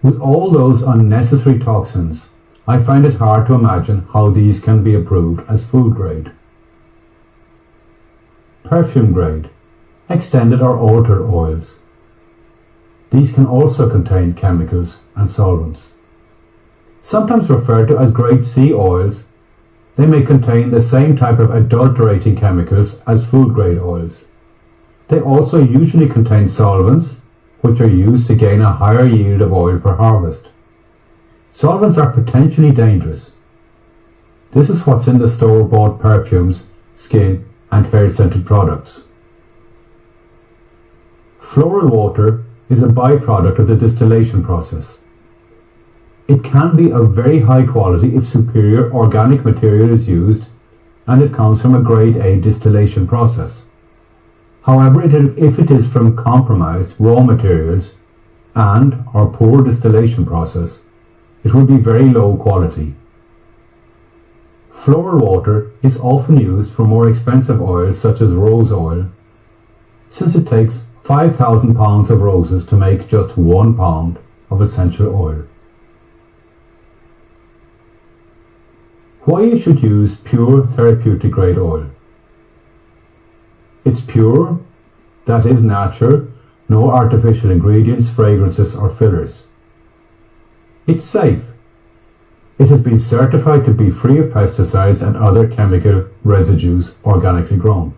With all those unnecessary toxins, I find it hard to imagine how these can be approved as food grade. Perfume grade, extended or altered oils. These can also contain chemicals and solvents. Sometimes referred to as grade C oils, they may contain the same type of adulterating chemicals as food grade oils. They also usually contain solvents, which are used to gain a higher yield of oil per harvest. Solvents are potentially dangerous. This is what's in the store-bought perfumes, skin and hair-scented products. Floral water is a byproduct of the distillation process. It can be of very high quality if superior organic material is used and it comes from a grade A distillation process. However, if it is from compromised raw materials and or poor distillation process, it will be very low quality. Floral water is often used for more expensive oils such as rose oil, since it takes 5,000 pounds of roses to make just 1 pound of essential oil. Why you should use pure therapeutic grade oil. It's pure, that is natural, no artificial ingredients, fragrances or fillers. It's safe. It has been certified to be free of pesticides and other chemical residues organically grown.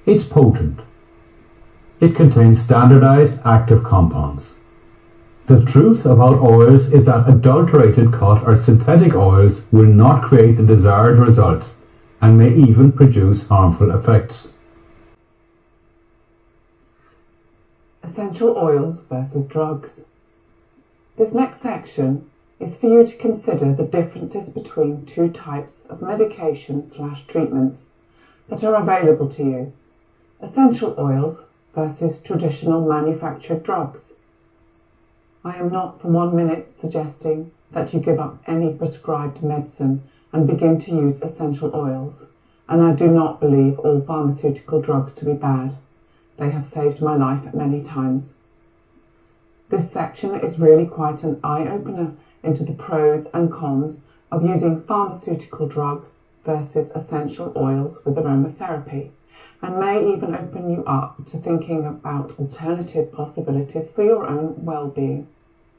It's potent. It contains standardized active compounds. The truth about oils is that adulterated cut or synthetic oils will not create the desired results and may even produce harmful effects. Essential oils versus drugs. This next section is for you to consider the differences between 2 types of medication/treatments that are available to you. Essential oils versus traditional manufactured drugs. I am not for 1 minute suggesting that you give up any prescribed medicine and begin to use essential oils, and I do not believe all pharmaceutical drugs to be bad. They have saved my life many times. This section is really quite an eye-opener into the pros and cons of using pharmaceutical drugs versus essential oils with aromatherapy, and may even open you up to thinking about alternative possibilities for your own well-being.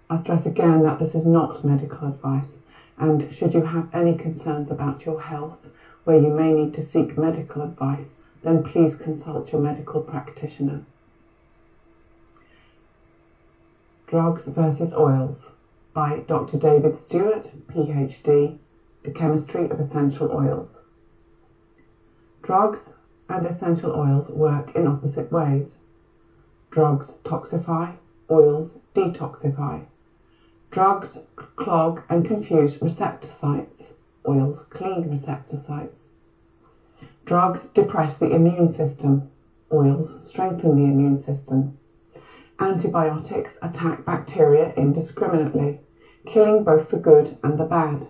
I stress again that this is not medical advice, and should you have any concerns about your health where you may need to seek medical advice, then please consult your medical practitioner. Drugs versus Oils by Dr. David Stewart, PhD, The Chemistry of Essential Oils. Drugs and essential oils work in opposite ways. Drugs toxify, oils detoxify. Drugs clog and confuse receptor sites, oils clean receptor sites. Drugs depress the immune system, oils strengthen the immune system. Antibiotics attack bacteria indiscriminately, killing both the good and the bad.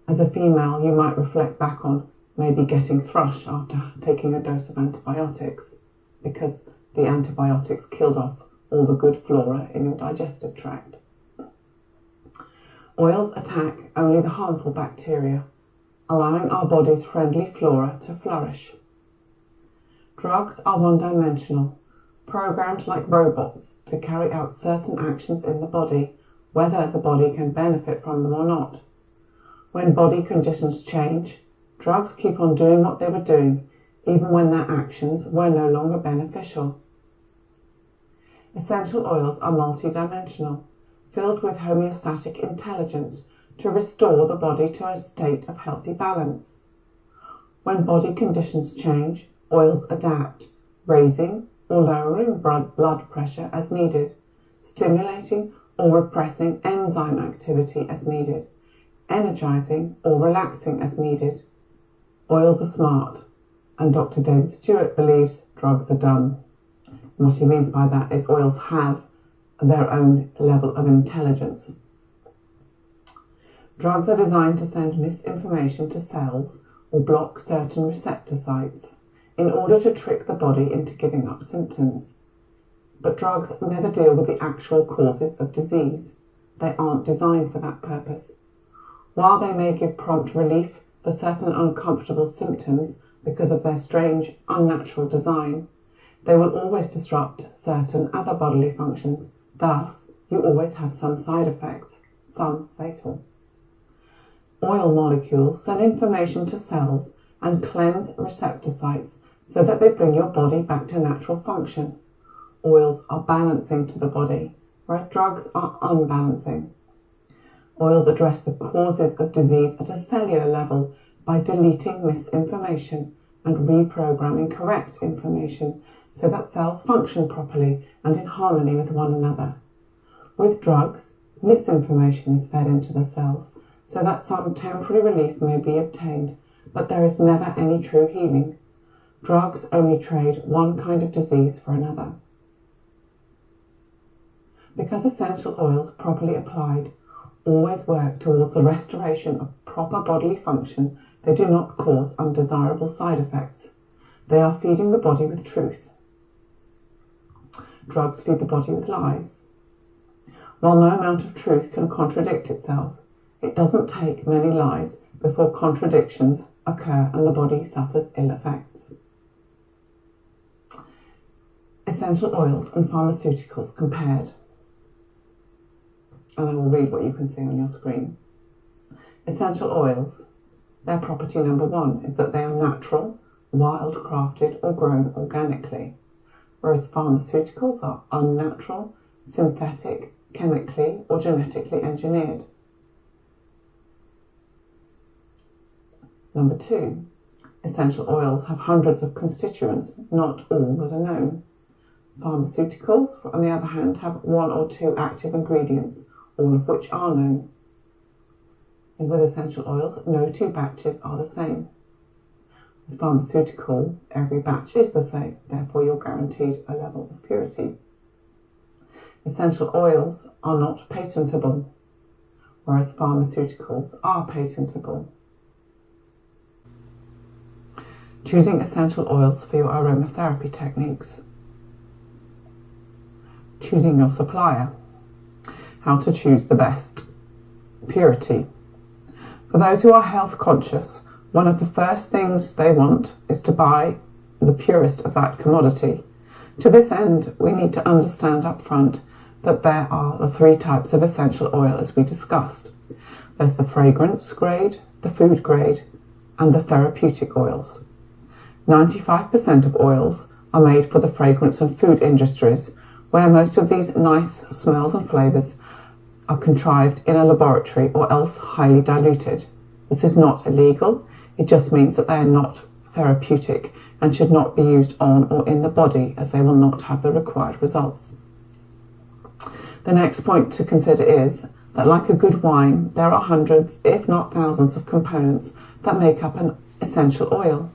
As a female, you might reflect back on maybe getting thrush after taking a dose of antibiotics, because the antibiotics killed off all the good flora in your digestive tract. Oils attack only the harmful bacteria, allowing our body's friendly flora to flourish. Drugs are one-dimensional, programmed like robots to carry out certain actions in the body, whether the body can benefit from them or not. When body conditions change, drugs keep on doing what they were doing, even when their actions were no longer beneficial. Essential oils are multidimensional, filled with homeostatic intelligence to restore the body to a state of healthy balance. When body conditions change, oils adapt, raising or lowering blood pressure as needed, stimulating or repressing enzyme activity as needed, energizing or relaxing as needed. Oils are smart, and Dr. David Stewart believes drugs are dumb. And what he means by that is oils have their own level of intelligence. Drugs are designed to send misinformation to cells or block certain receptor sites in order to trick the body into giving up symptoms. But drugs never deal with the actual causes of disease. They aren't designed for that purpose. While they may give prompt relief for certain uncomfortable symptoms because of their strange, unnatural design, they will always disrupt certain other bodily functions. Thus, you always have some side effects, some fatal. Oil molecules send information to cells and cleanse receptor sites so that they bring your body back to natural function. Oils are balancing to the body, whereas drugs are unbalancing. Oils address the causes of disease at a cellular level by deleting misinformation and reprogramming correct information so that cells function properly and in harmony with one another. With drugs, misinformation is fed into the cells so that some temporary relief may be obtained, but there is never any true healing. Drugs only trade one kind of disease for another. Because essential oils, properly applied, always work towards the restoration of proper bodily function, they do not cause undesirable side effects. They are feeding the body with truth. Drugs feed the body with lies. While no amount of truth can contradict itself, it doesn't take many lies before contradictions occur and the body suffers ill effects. Essential oils and pharmaceuticals compared. And I will read what you can see on your screen. Essential oils, their property number one is that they are natural, wild-crafted or grown organically, whereas pharmaceuticals are unnatural, synthetic, chemically or genetically engineered. Number two, essential oils have hundreds of constituents, not all that are known. Pharmaceuticals, on the other hand, have one or two active ingredients, all of which are known. And with essential oils, no two batches are the same. With pharmaceutical, every batch is the same, therefore you're guaranteed a level of purity. Essential oils are not patentable, whereas pharmaceuticals are patentable. Choosing essential oils for your aromatherapy techniques. Choosing your supplier. How to choose the best. Purity. For those who are health conscious, one of the first things they want is to buy the purest of that commodity. To this end, we need to understand up front that there are the three types of essential oil as we discussed. There's the fragrance grade, the food grade, and the therapeutic oils. 95% of oils are made for the fragrance and food industries, where most of these nice smells and flavours are contrived in a laboratory or else highly diluted. This is not illegal, it just means that they are not therapeutic and should not be used on or in the body, as they will not have the required results. The next point to consider is that, like a good wine, there are hundreds, if not thousands, of components that make up an essential oil.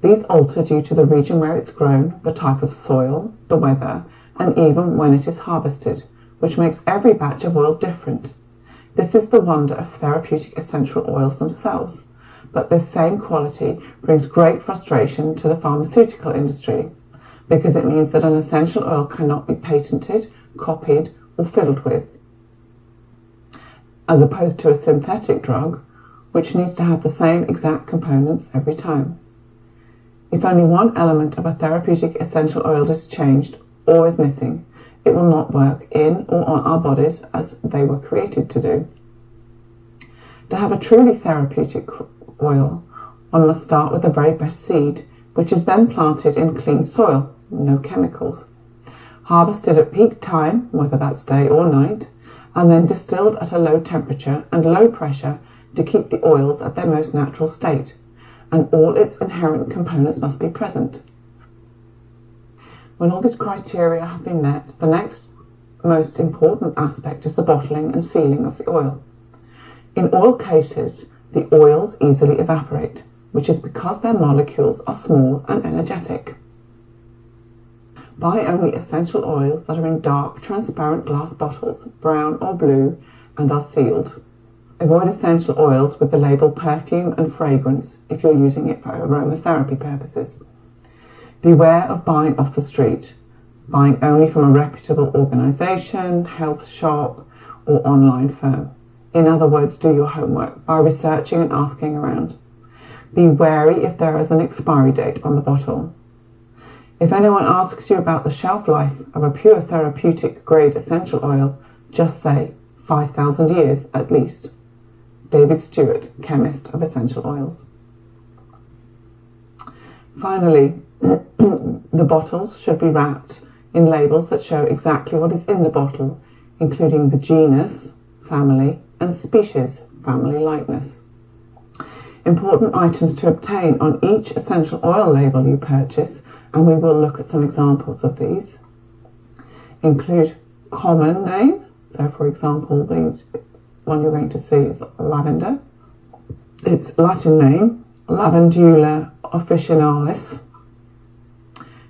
These alter due to the region where it's grown, the type of soil, the weather, and even when it is harvested, which makes every batch of oil different. This is the wonder of therapeutic essential oils themselves, but this same quality brings great frustration to the pharmaceutical industry, because it means that an essential oil cannot be patented, copied, or fiddled with, as opposed to a synthetic drug, which needs to have the same exact components every time. If only one element of a therapeutic essential oil is changed or is missing, it will not work in or on our bodies as they were created to do. To have a truly therapeutic oil, one must start with the very best seed, which is then planted in clean soil, no chemicals, harvested at peak time, whether that's day or night, and then distilled at a low temperature and low pressure to keep the oils at their most natural state, and all its inherent components must be present. When all these criteria have been met, the next most important aspect is the bottling and sealing of the oil. In oil cases, the oils easily evaporate, which is because their molecules are small and energetic. Buy only essential oils that are in dark, transparent glass bottles, brown or blue, and are sealed. Avoid essential oils with the label perfume and fragrance if you're using it for aromatherapy purposes. Beware of buying off the street, buying only from a reputable organisation, health shop, or online firm. In other words, do your homework by researching and asking around. Be wary if there is an expiry date on the bottle. If anyone asks you about the shelf life of a pure therapeutic grade essential oil, just say 5,000 years at least. David Stewart, chemist of essential oils. Finally, the bottles should be wrapped in labels that show exactly what is in the bottle, including the genus, family, and species, family likeness. Important items to obtain on each essential oil label you purchase, and we will look at some examples of these, include common name. So, for example, the one you're going to see is lavender. Its Latin name, Lavandula officinalis.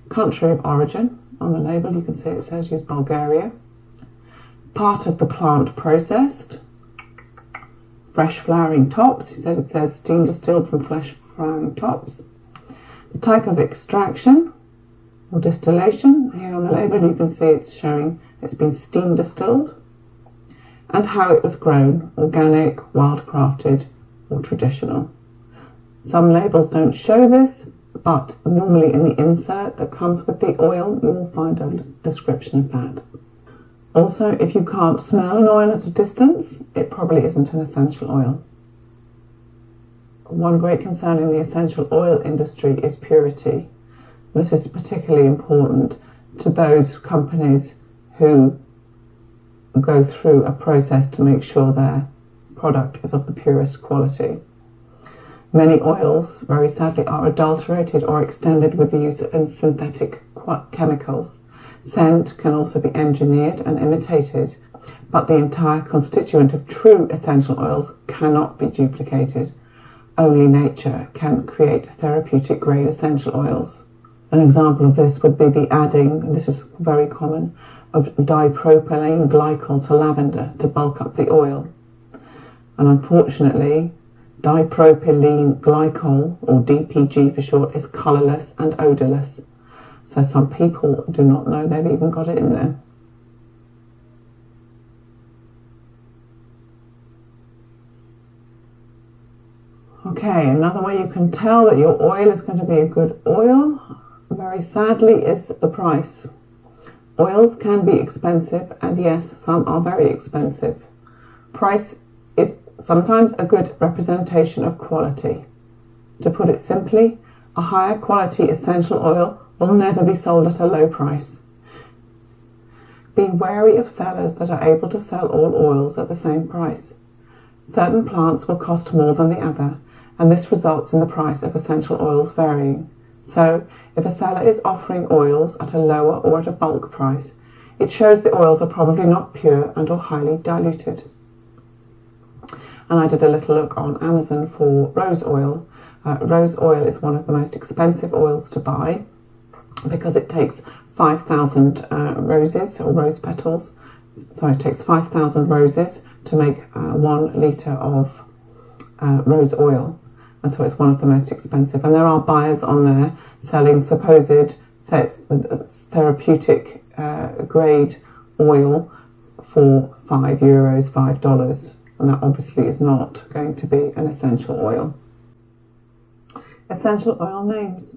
Country of origin. On the label you can see it says use Bulgaria. Part of the plant processed. Fresh flowering tops. It says steam distilled from fresh flowering tops. The type of extraction or distillation. Here on the label you can see it's showing it's been steam distilled. And how it was grown, organic, wild-crafted, or traditional. Some labels don't show this, but normally in the insert that comes with the oil, you will find a description of that. Also, if you can't smell an oil at a distance, it probably isn't an essential oil. One great concern in the essential oil industry is purity. This is particularly important to those companies who go through a process to make sure their product is of the purest quality. Many oils, very sadly, are adulterated or extended with the use of synthetic chemicals. Scent can also be engineered and imitated, but the entire constituent of true essential oils cannot be duplicated. Only nature can create therapeutic grade essential oils. An example of this would be the adding, this is very common, of dipropylene glycol to lavender to bulk up the oil. And unfortunately, dipropylene glycol, or DPG for short, is colourless and odourless. So some people do not know they've even got it in there. Okay, another way you can tell that your oil is going to be a good oil, very sadly, is the price. Oils can be expensive, and yes, some are very expensive. Price is sometimes a good representation of quality. To put it simply, a higher quality essential oil will never be sold at a low price. Be wary of sellers that are able to sell all oils at the same price. Certain plants will cost more than the other, and this results in the price of essential oils varying. So, if a seller is offering oils at a lower or at a bulk price, it shows the oils are probably not pure and or highly diluted. And I did a little look on Amazon for rose oil. Rose oil is one of the most expensive oils to buy because it takes 5,000 roses or rose petals. Sorry, it takes 5,000 roses to make 1 litre of rose oil. And so it's one of the most expensive. And there are buyers on there selling supposed therapeutic grade oil for €5, $5. And that obviously is not going to be an essential oil. Essential oil names.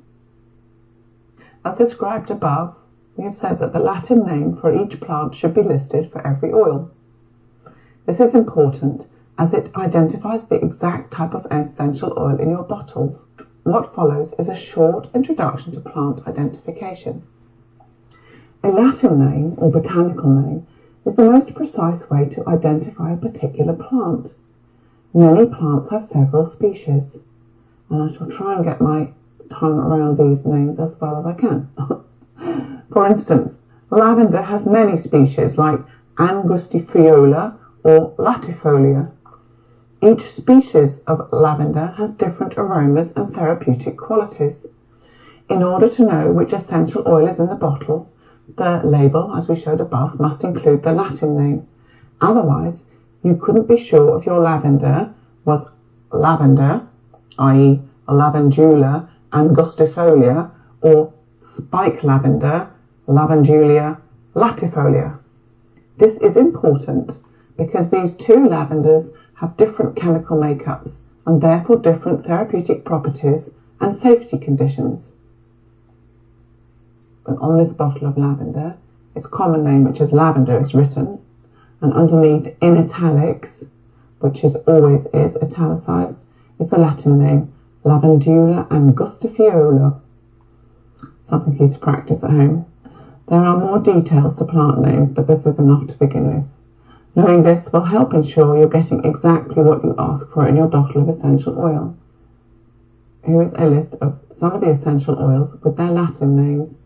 As described above, we have said that the Latin name for each plant should be listed for every oil. This is important as it identifies the exact type of essential oil in your bottle. What follows is a short introduction to plant identification. A Latin name or botanical name is the most precise way to identify a particular plant. Many plants have several species, and I shall try and get my tongue around these names as well as I can. For instance, lavender has many species like Angustifiola or Latifolia. Each species of lavender has different aromas and therapeutic qualities. In order to know which essential oil is in the bottle, the label, as we showed above, must include the Latin name. Otherwise, you couldn't be sure if your lavender was lavender, i.e. Lavandula angustifolia, or spike lavender, Lavandula latifolia. This is important because these two lavenders have different chemical makeups and therefore different therapeutic properties and safety conditions. But on this bottle of lavender, its common name, which is lavender, is written, and underneath in italics, which is always is italicized, is the Latin name Lavandula angustifiola. Something for you to practice at home. There are more details to plant names, but this is enough to begin with. Knowing this will help ensure you're getting exactly what you ask for in your bottle of essential oil. Here is a list of some of the essential oils with their Latin names,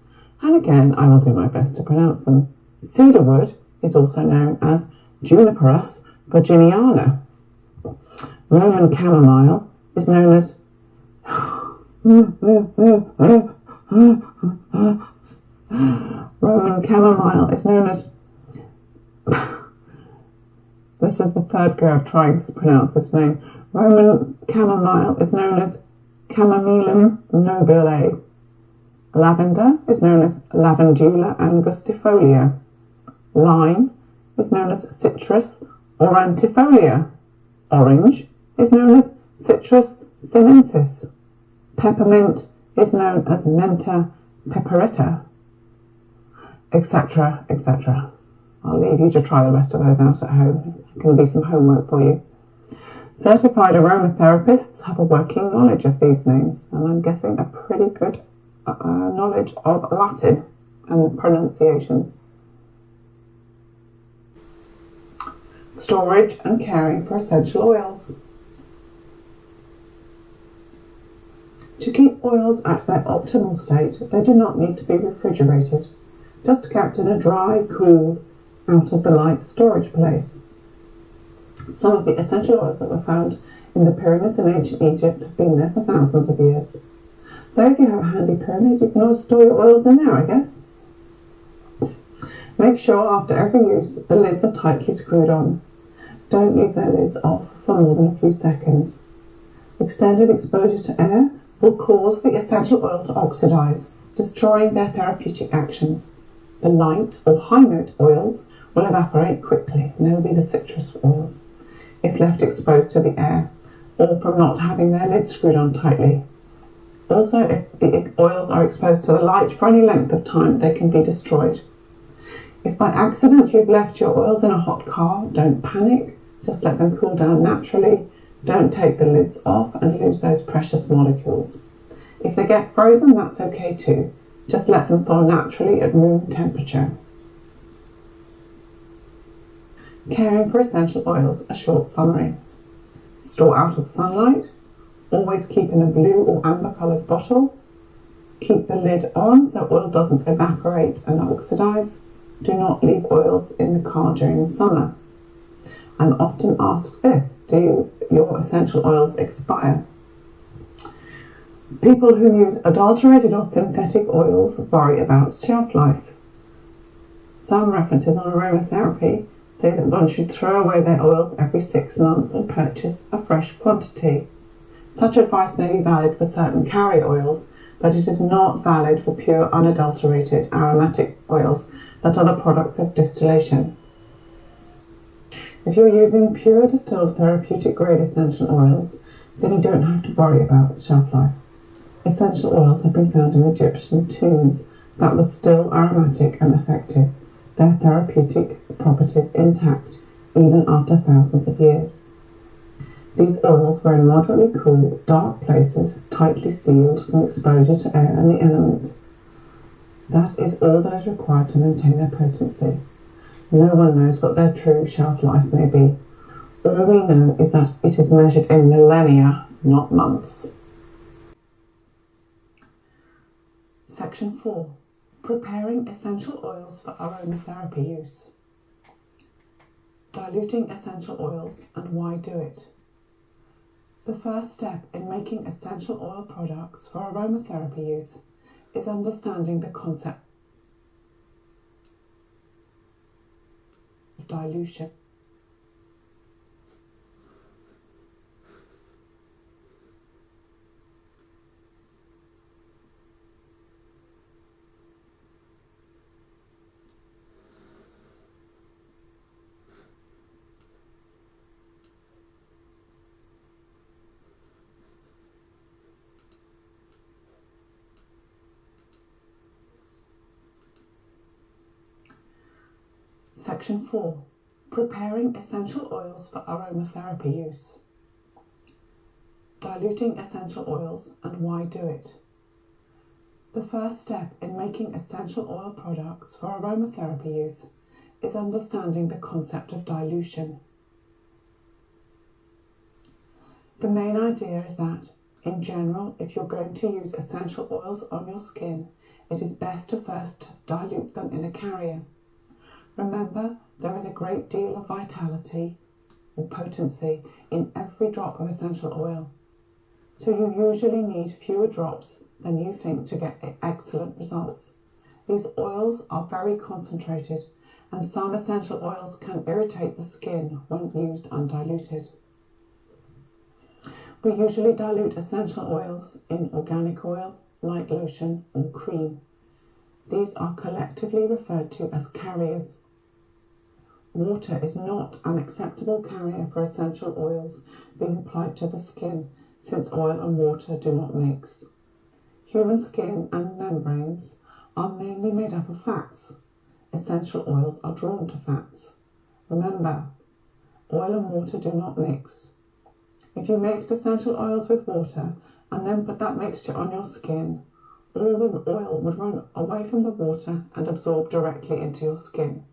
and again I will do my best to pronounce them. Cedarwood is also known as Juniperus virginiana. Roman chamomile is known as this is the third go of trying to pronounce this name. Roman chamomile is known as Chamomilum nobile. Lavender is known as Lavandula angustifolia. Lime is known as Citrus aurantifolia. Orange is known as Citrus sinensis. Peppermint is known as Mentha peperita, etc., etc. I'll leave you to try the rest of those out at home. It can be some homework for you. Certified aromatherapists have a working knowledge of these names, and I'm guessing a pretty good knowledge of Latin and pronunciations. Storage and caring for essential oils. To keep oils at their optimal state, they do not need to be refrigerated, just kept in a dry, cool, out of the light storage place. Some of the essential oils that were found in the pyramids in ancient Egypt have been there for thousands of years. So if you have a handy pyramid, you can always store your oils in there, I guess. Make sure after every use the lids are tightly screwed on. Don't leave their lids off for more than a few seconds. Extended exposure to air will cause the essential oil to oxidize, destroying their therapeutic actions. The light or high note oils will evaporate quickly, and they will be the citrus oils, if left exposed to the air, or from not having their lids screwed on tightly. Also, if the oils are exposed to the light for any length of time, they can be destroyed. If by accident you've left your oils in a hot car, don't panic, just let them cool down naturally Don't take the lids off and lose those precious molecules. If they get frozen, that's okay too. Just let them thaw naturally at room temperature. Caring for essential oils, a short summary. Store out of sunlight. Always keep in a blue or amber coloured bottle. Keep the lid on so oil doesn't evaporate and oxidize. Do not leave oils in the car during the summer. I'm often asked this: do your essential oils expire? People who use adulterated or synthetic oils worry about shelf life. Some references on aromatherapy say that one should throw away their oils every 6 months and purchase a fresh quantity. Such advice may be valid for certain carrier oils, but it is not valid for pure unadulterated aromatic oils that are the products of distillation. If you're using pure distilled therapeutic grade essential oils, then you don't have to worry about shelf life. Essential oils have been found in Egyptian tombs that were still aromatic and effective, their therapeutic properties intact even after thousands of years. These oils were in moderately cool, dark places, tightly sealed from exposure to air and the element. That is all that is required to maintain their potency. No one knows what their true shelf life may be. All we know is that it is measured in millennia, not months. Section 4. Preparing essential oils for aromatherapy use. Diluting essential oils and why do it? The first step in making essential oil products for aromatherapy use is understanding the concept of dilution. Section 4. Preparing essential oils for aromatherapy use. Diluting essential oils and why do it? The first step in making essential oil products for aromatherapy use is understanding the concept of dilution. The main idea is that, in general, if you're going to use essential oils on your skin, it is best to first dilute them in a carrier. Remember, there is a great deal of vitality or potency in every drop of essential oil, so you usually need fewer drops than you think to get excellent results. These oils are very concentrated, and some essential oils can irritate the skin when used undiluted. We usually dilute essential oils in organic oil, light lotion, or cream. These are collectively referred to as carriers. Water is not an acceptable carrier for essential oils being applied to the skin, since oil and water do not mix. Human skin and membranes are mainly made up of fats. Essential oils are drawn to fats. Remember, oil and water do not mix. If you mixed essential oils with water and then put that mixture on your skin, all the oil would run away from the water and absorb directly into your skin.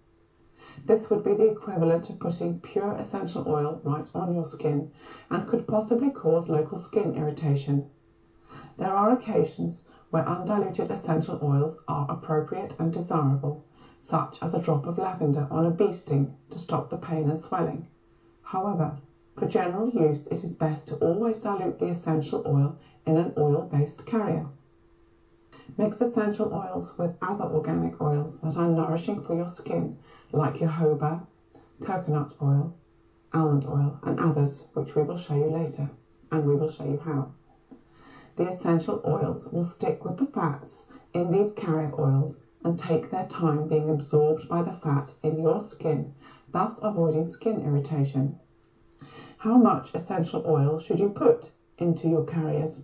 This would be the equivalent of putting pure essential oil right on your skin and could possibly cause local skin irritation. There are occasions where undiluted essential oils are appropriate and desirable, such as a drop of lavender on a bee sting to stop the pain and swelling. However, for general use, it is best to always dilute the essential oil in an oil-based carrier. Mix essential oils with other organic oils that are nourishing for your skin, like jojoba, coconut oil, almond oil, and others, which we will show you later, and we will show you how. The essential oils will stick with the fats in these carrier oils and take their time being absorbed by the fat in your skin, thus avoiding skin irritation. How much essential oil should you put into your carriers?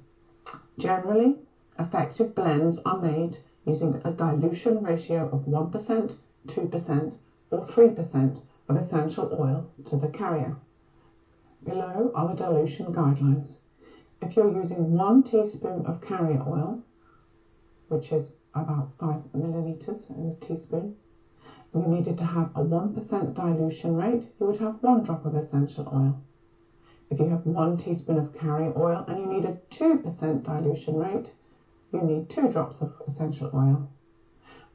Generally, effective blends are made using a dilution ratio of 1%, 2%, or 3% of essential oil to the carrier. Below are the dilution guidelines. If you're using 1 teaspoon of carrier oil, which is about 5 millilitres in a teaspoon, and you needed to have a 1% dilution rate, you would have 1 drop of essential oil. If you have 1 teaspoon of carrier oil and you need a 2% dilution rate, you need 2 drops of essential oil.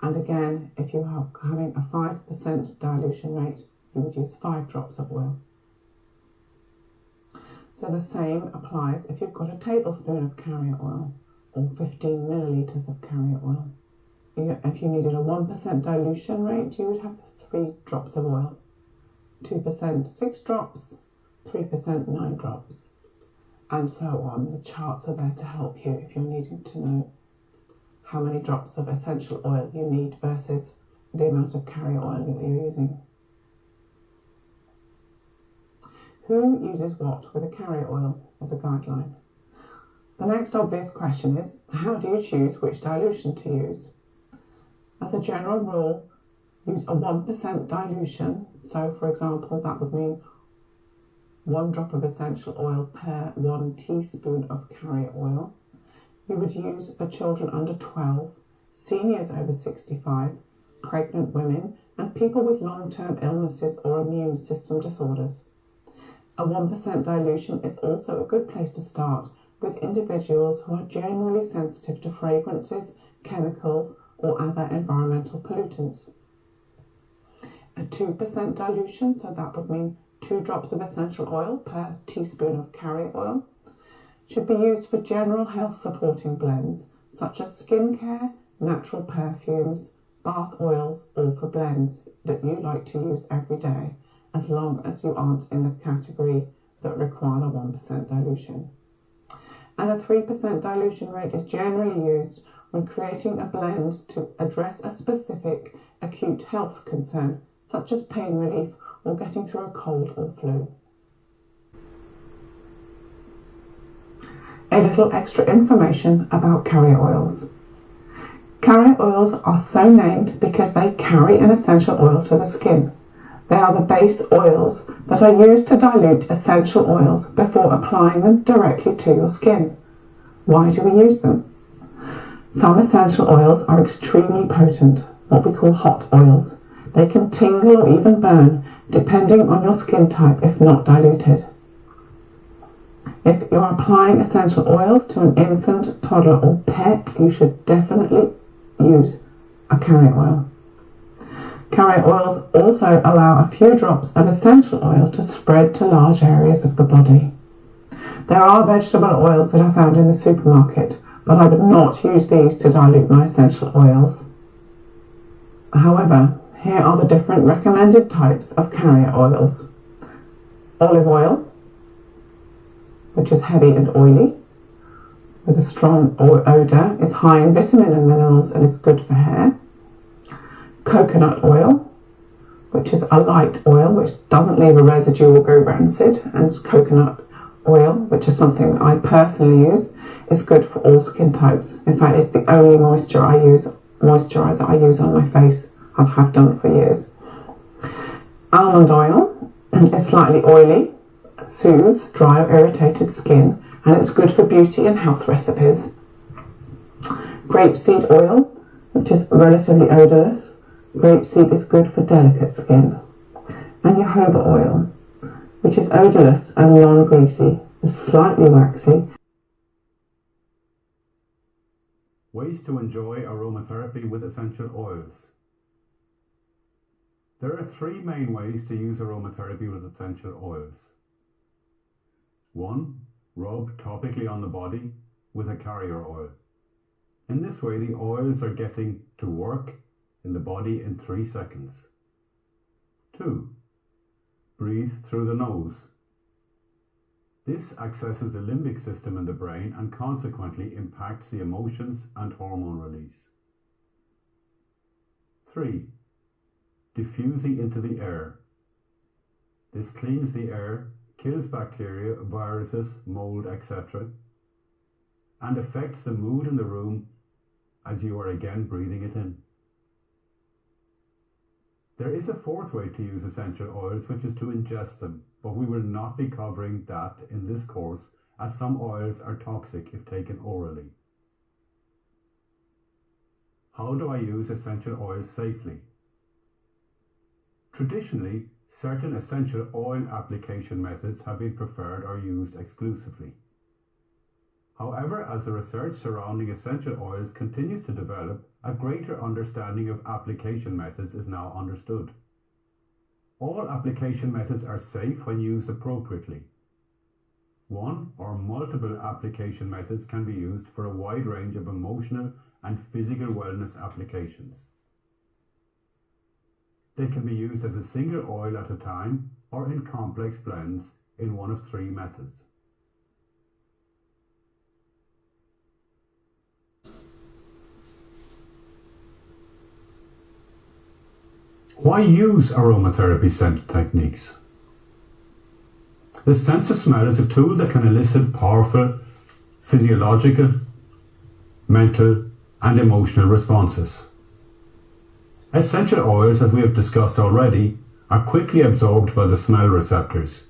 And again, if you are having a 5% dilution rate, you would use 5 drops of oil. So the same applies if you've got a tablespoon of carrier oil or 15 millilitres of carrier oil. If you needed a 1% dilution rate, you would have 3 drops of oil. 2%, 6 drops, 3%, 9 drops, and so on. The charts are there to help you if you're needing to know how many drops of essential oil you need versus the amount of carrier oil that you're using. Who uses what with a carrier oil as a guideline? The next obvious question is, how do you choose which dilution to use? As a general rule, use a 1% dilution. So, for example, that would mean 1 drop of essential oil per 1 teaspoon of carrier oil. You would use for children under 12, seniors over 65, pregnant women, and people with long-term illnesses or immune system disorders. A 1% dilution is also a good place to start with individuals who are generally sensitive to fragrances, chemicals, or other environmental pollutants. A 2% dilution, so that would mean 2 drops of essential oil per teaspoon of carrier oil, should be used for general health supporting blends such as skincare, natural perfumes, bath oils, or for blends that you like to use every day, as long as you aren't in the category that require a 1% dilution. And a 3% dilution rate is generally used when creating a blend to address a specific acute health concern, such as pain relief or getting through a cold or flu. A little extra information about carrier oils. Carrier oils are so named because they carry an essential oil to the skin. They are the base oils that are used to dilute essential oils before applying them directly to your skin. Why do we use them? Some essential oils are extremely potent, what we call hot oils. They can tingle or even burn, depending on your skin type if not diluted. If you're applying essential oils to an infant, toddler or pet, you should definitely use a carrier oil. Carrier oils also allow a few drops of essential oil to spread to large areas of the body. There are vegetable oils that are found in the supermarket, but I would not use these to dilute my essential oils. However, here are the different recommended types of carrier oils. Olive oil, which is heavy and oily, with a strong odour, is high in vitamin and minerals and is good for hair. Coconut oil, which is a light oil which doesn't leave a residue or go rancid, and coconut oil, which is something I personally use, is good for all skin types. In fact, it's the only moisturiser I use on my face and have done for years. Almond oil is slightly oily, soothes dry or irritated skin, and it's good for beauty and health recipes. Grapeseed oil, which is relatively odourless. Grapeseed is good for delicate skin. And jojoba oil, which is odourless and non-greasy, is slightly waxy. Ways to enjoy aromatherapy with essential oils. There are 3 main ways to use aromatherapy with essential oils. 1. Rub topically on the body with a carrier oil. In this way, the oils are getting to work in the body in 3 seconds. 2. Breathe through the nose. This accesses the limbic system in the brain and consequently impacts the emotions and hormone release. 3. Diffusing into the air. This cleans the air, kills bacteria, viruses, mold, etc., and affects the mood in the room as you are again breathing it in. There is a fourth way to use essential oils, which is to ingest them, but we will not be covering that in this course, as some oils are toxic if taken orally. How do I use essential oils safely? Traditionally, certain essential oil application methods have been preferred or used exclusively. However, as the research surrounding essential oils continues to develop, a greater understanding of application methods is now understood. All application methods are safe when used appropriately. One or multiple application methods can be used for a wide range of emotional and physical wellness applications. They can be used as a single oil at a time or in complex blends in one of three methods. Why use aromatherapy scent techniques? The sense of smell is a tool that can elicit powerful physiological, mental, and emotional responses. Essential oils, as we have discussed already, are quickly absorbed by the smell receptors,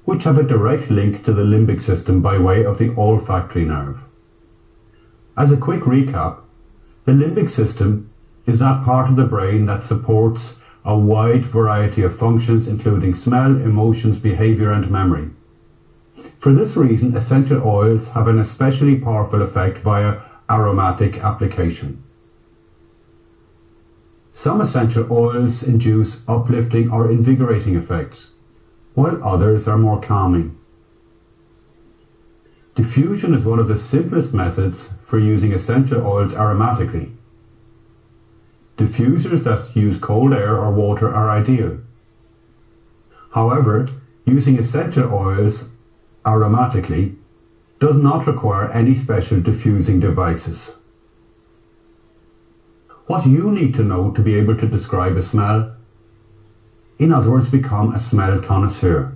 which have a direct link to the limbic system by way of the olfactory nerve. As a quick recap, the limbic system is that part of the brain that supports a wide variety of functions, including smell, emotions, behavior, and memory. For this reason, essential oils have an especially powerful effect via aromatic application. Some essential oils induce uplifting or invigorating effects, while others are more calming. Diffusion is one of the simplest methods for using essential oils aromatically. Diffusers that use cold air or water are ideal. However, using essential oils aromatically does not require any special diffusing devices. What you need to know to be able to describe a smell, in other words, become a smell connoisseur.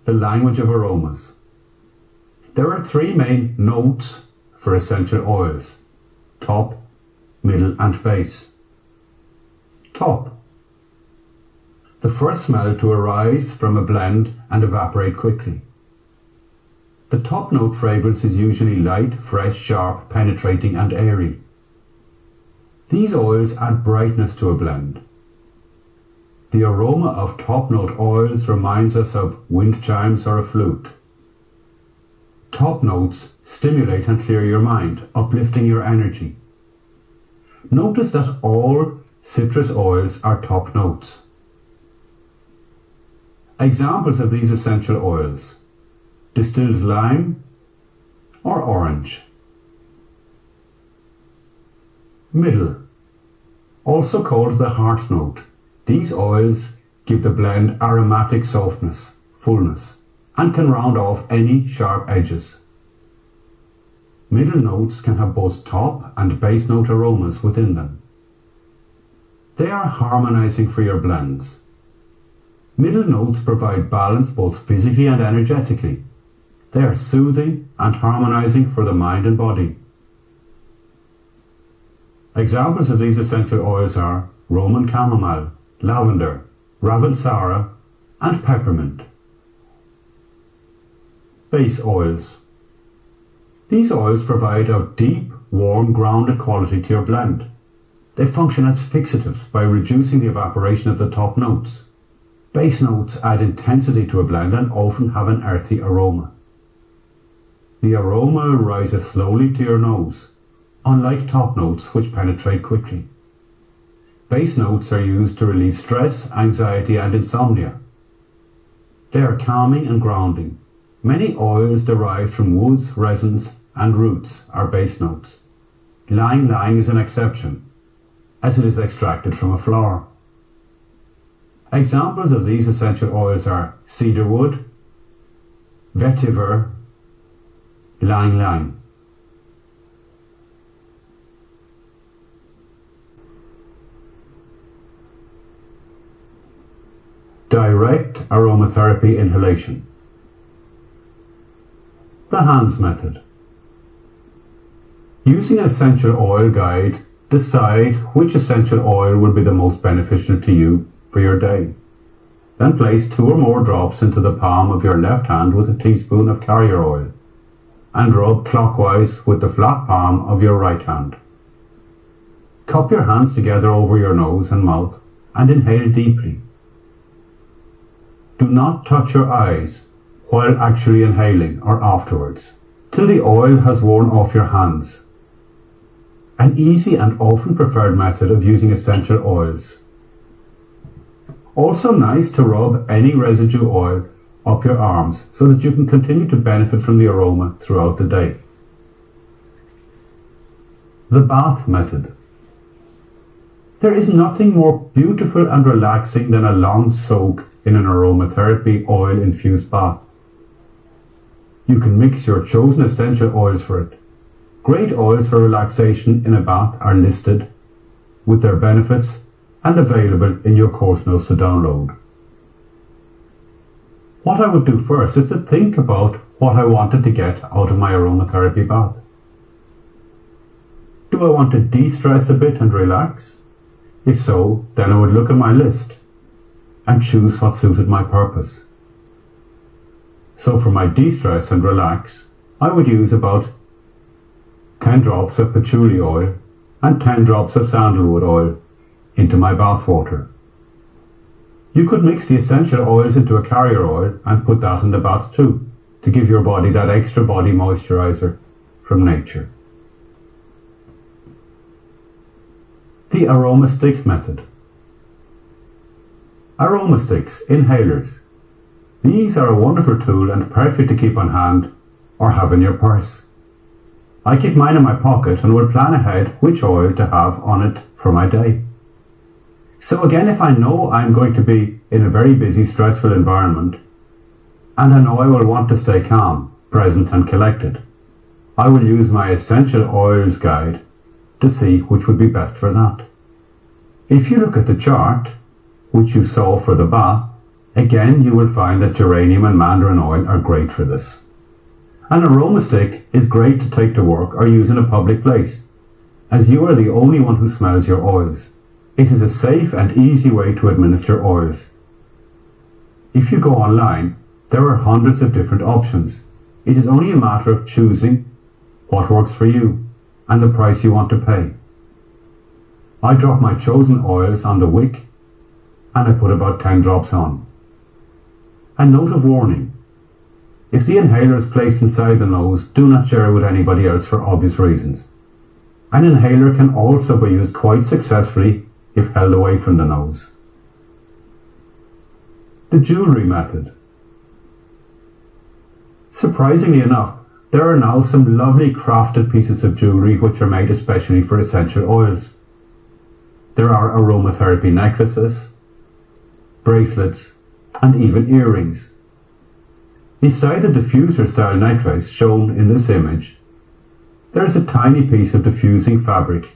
The language of aromas. There are three main notes for essential oils: top, middle, and base. Top. The first smell to arise from a blend and evaporate quickly. The top note fragrance is usually light, fresh, sharp, penetrating, and airy. These oils add brightness to a blend. The aroma of top note oils reminds us of wind chimes or a flute. Top notes stimulate and clear your mind, uplifting your energy. Notice that all citrus oils are top notes. Examples of these essential oils: distilled lime or orange. Middle, also called the heart note. These oils give the blend aromatic softness, fullness, and can round off any sharp edges. Middle notes can have both top and base note aromas within them. They are harmonizing for your blends. Middle notes provide balance both physically and energetically. They are soothing and harmonizing for the mind and body. Examples of these essential oils are Roman chamomile, lavender, ravensara, and peppermint. Base oils. These oils provide a deep, warm, grounded quality to your blend. They function as fixatives by reducing the evaporation of the top notes. Base notes add intensity to a blend and often have an earthy aroma. The aroma rises slowly to your nose, unlike top notes which penetrate quickly. Base notes are used to relieve stress, anxiety, and insomnia. They are calming and grounding. Many oils derived from woods, resins, and roots are base notes. Ylang ylang is an exception, as it is extracted from a flower. Examples of these essential oils are cedarwood, vetiver, ylang ylang. Direct aromatherapy inhalation. The hands method. Using an essential oil guide Decide which essential oil will be the most beneficial to you for your day. Then place 2 or more drops into the palm of your left hand with a teaspoon of carrier oil and rub clockwise with the flat palm of your right hand. Cup your hands together over your nose and mouth and inhale deeply. Do not touch your eyes while actually inhaling or afterwards, till the oil has worn off your hands. An easy and often preferred method of using essential oils. Also nice to rub any residue oil up your arms so that you can continue to benefit from the aroma throughout the day. The bath method. There is nothing more beautiful and relaxing than a long soak in an aromatherapy oil-infused bath. You can mix your chosen essential oils for it. Great oils for relaxation in a bath are listed with their benefits and available in your course notes to download. What I would do first is to think about what I wanted to get out of my aromatherapy bath. Do I want to de-stress a bit and relax? If so, then I would look at my list and choose what suited my purpose. So for my de-stress and relax, I would use about 10 drops of patchouli oil and 10 drops of sandalwood oil into my bath water. You could mix the essential oils into a carrier oil and put that in the bath too, to give your body that extra body moisturizer from nature. The Aroma Stick Method. Aroma sticks, inhalers. These are a wonderful tool and perfect to keep on hand or have in your purse. I keep mine in my pocket and will plan ahead which oil to have on it for my day. So again, if I know I'm going to be in a very busy, stressful environment, and I know I will want to stay calm, present and collected, I will use my Essential Oils guide to see which would be best for that. If you look at the chart, which you saw for the bath, again you will find that geranium and mandarin oil are great for this. An aroma stick is great to take to work or use in a public place, as you are the only one who smells your oils. It is a safe and easy way to administer oils. If you go online, there are hundreds of different options. It is only a matter of choosing what works for you and the price you want to pay. I drop my chosen oils on the wick and I put about 10 drops on. A note of warning. If the inhaler is placed inside the nose, do not share it with anybody else for obvious reasons. An inhaler can also be used quite successfully if held away from the nose. The Jewellery Method. Surprisingly enough, there are now some lovely crafted pieces of jewellery which are made especially for essential oils. There are aromatherapy necklaces, bracelets, and even earrings. Inside the diffuser style necklace shown in this image, there is a tiny piece of diffusing fabric,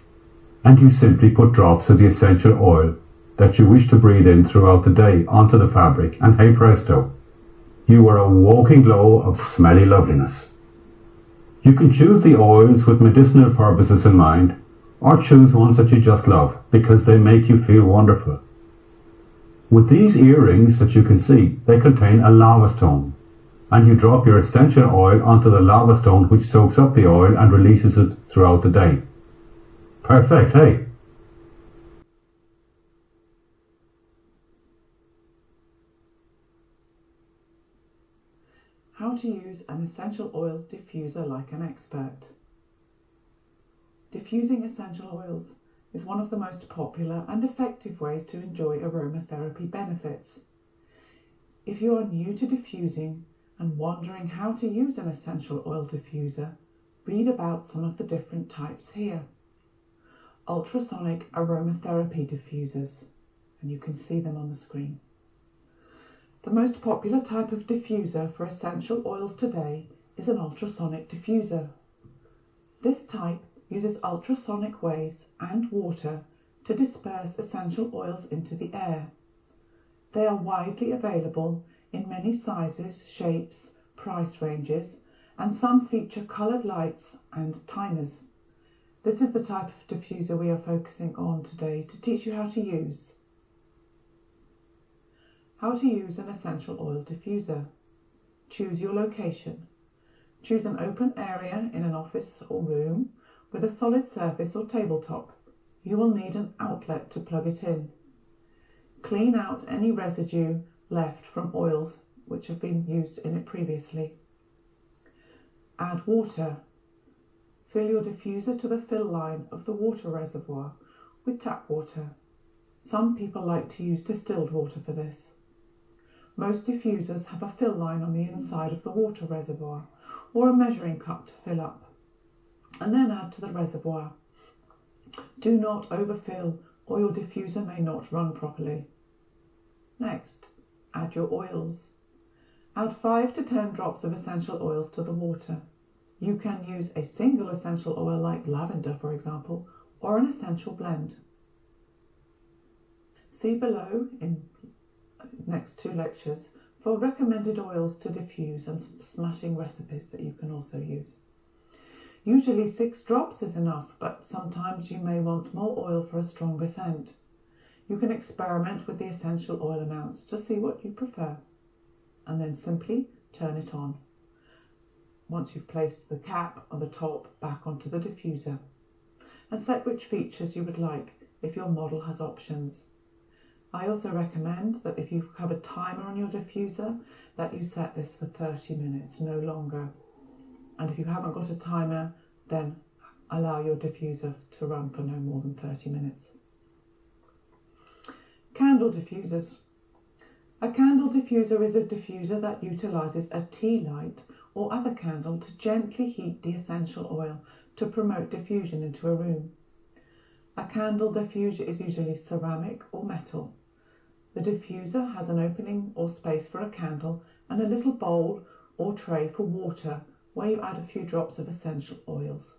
and you simply put drops of the essential oil that you wish to breathe in throughout the day onto the fabric, and hey presto, you are a walking glow of smelly loveliness. You can choose the oils with medicinal purposes in mind, or choose ones that you just love because they make you feel wonderful. With these earrings that you can see, they contain a lava stone, and you drop your essential oil onto the lava stone, which soaks up the oil and releases it throughout the day. Perfect, hey? How to use an essential oil diffuser like an expert. Diffusing essential oils is one of the most popular and effective ways to enjoy aromatherapy benefits. If you are new to diffusing and wondering how to use an essential oil diffuser, read about some of the different types here. Ultrasonic aromatherapy diffusers, and you can see them on the screen. The most popular type of diffuser for essential oils today is an ultrasonic diffuser. This type uses ultrasonic waves and water to disperse essential oils into the air. They are widely available in many sizes, shapes, price ranges, and some feature coloured lights and timers. This is the type of diffuser we are focusing on today to teach you how to use. How to use an essential oil diffuser. Choose your location. Choose an open area in an office or room with a solid surface or tabletop. You will need an outlet to plug it in. Clean out any residue left from oils which have been used in it previously. Add water. Fill your diffuser to the fill line of the water reservoir with tap water. Some people like to use distilled water for this. Most diffusers have a fill line on the inside of the water reservoir or a measuring cup to fill up, and then add to the reservoir. Do not overfill or your diffuser may not run properly. Next, add your oils. Add 5 to 10 drops of essential oils to the water. You can use a single essential oil like lavender, for example, or an essential blend. See below in next 2 lectures for recommended oils to diffuse and some smashing recipes that you can also use. Usually 6 drops is enough, but sometimes you may want more oil for a stronger scent. You can experiment with the essential oil amounts to see what you prefer, and then simply turn it on once you've placed the cap or the top back onto the diffuser, and set which features you would like if your model has options. I also recommend that if you have a timer on your diffuser, that you set this for 30 minutes, no longer. And if you haven't got a timer, then allow your diffuser to run for no more than 30 minutes. Candle diffusers. A candle diffuser is a diffuser that utilises a tea light or other candle to gently heat the essential oil to promote diffusion into a room. A candle diffuser is usually ceramic or metal. The diffuser has an opening or space for a candle and a little bowl or tray for water where you add a few drops of essential oils.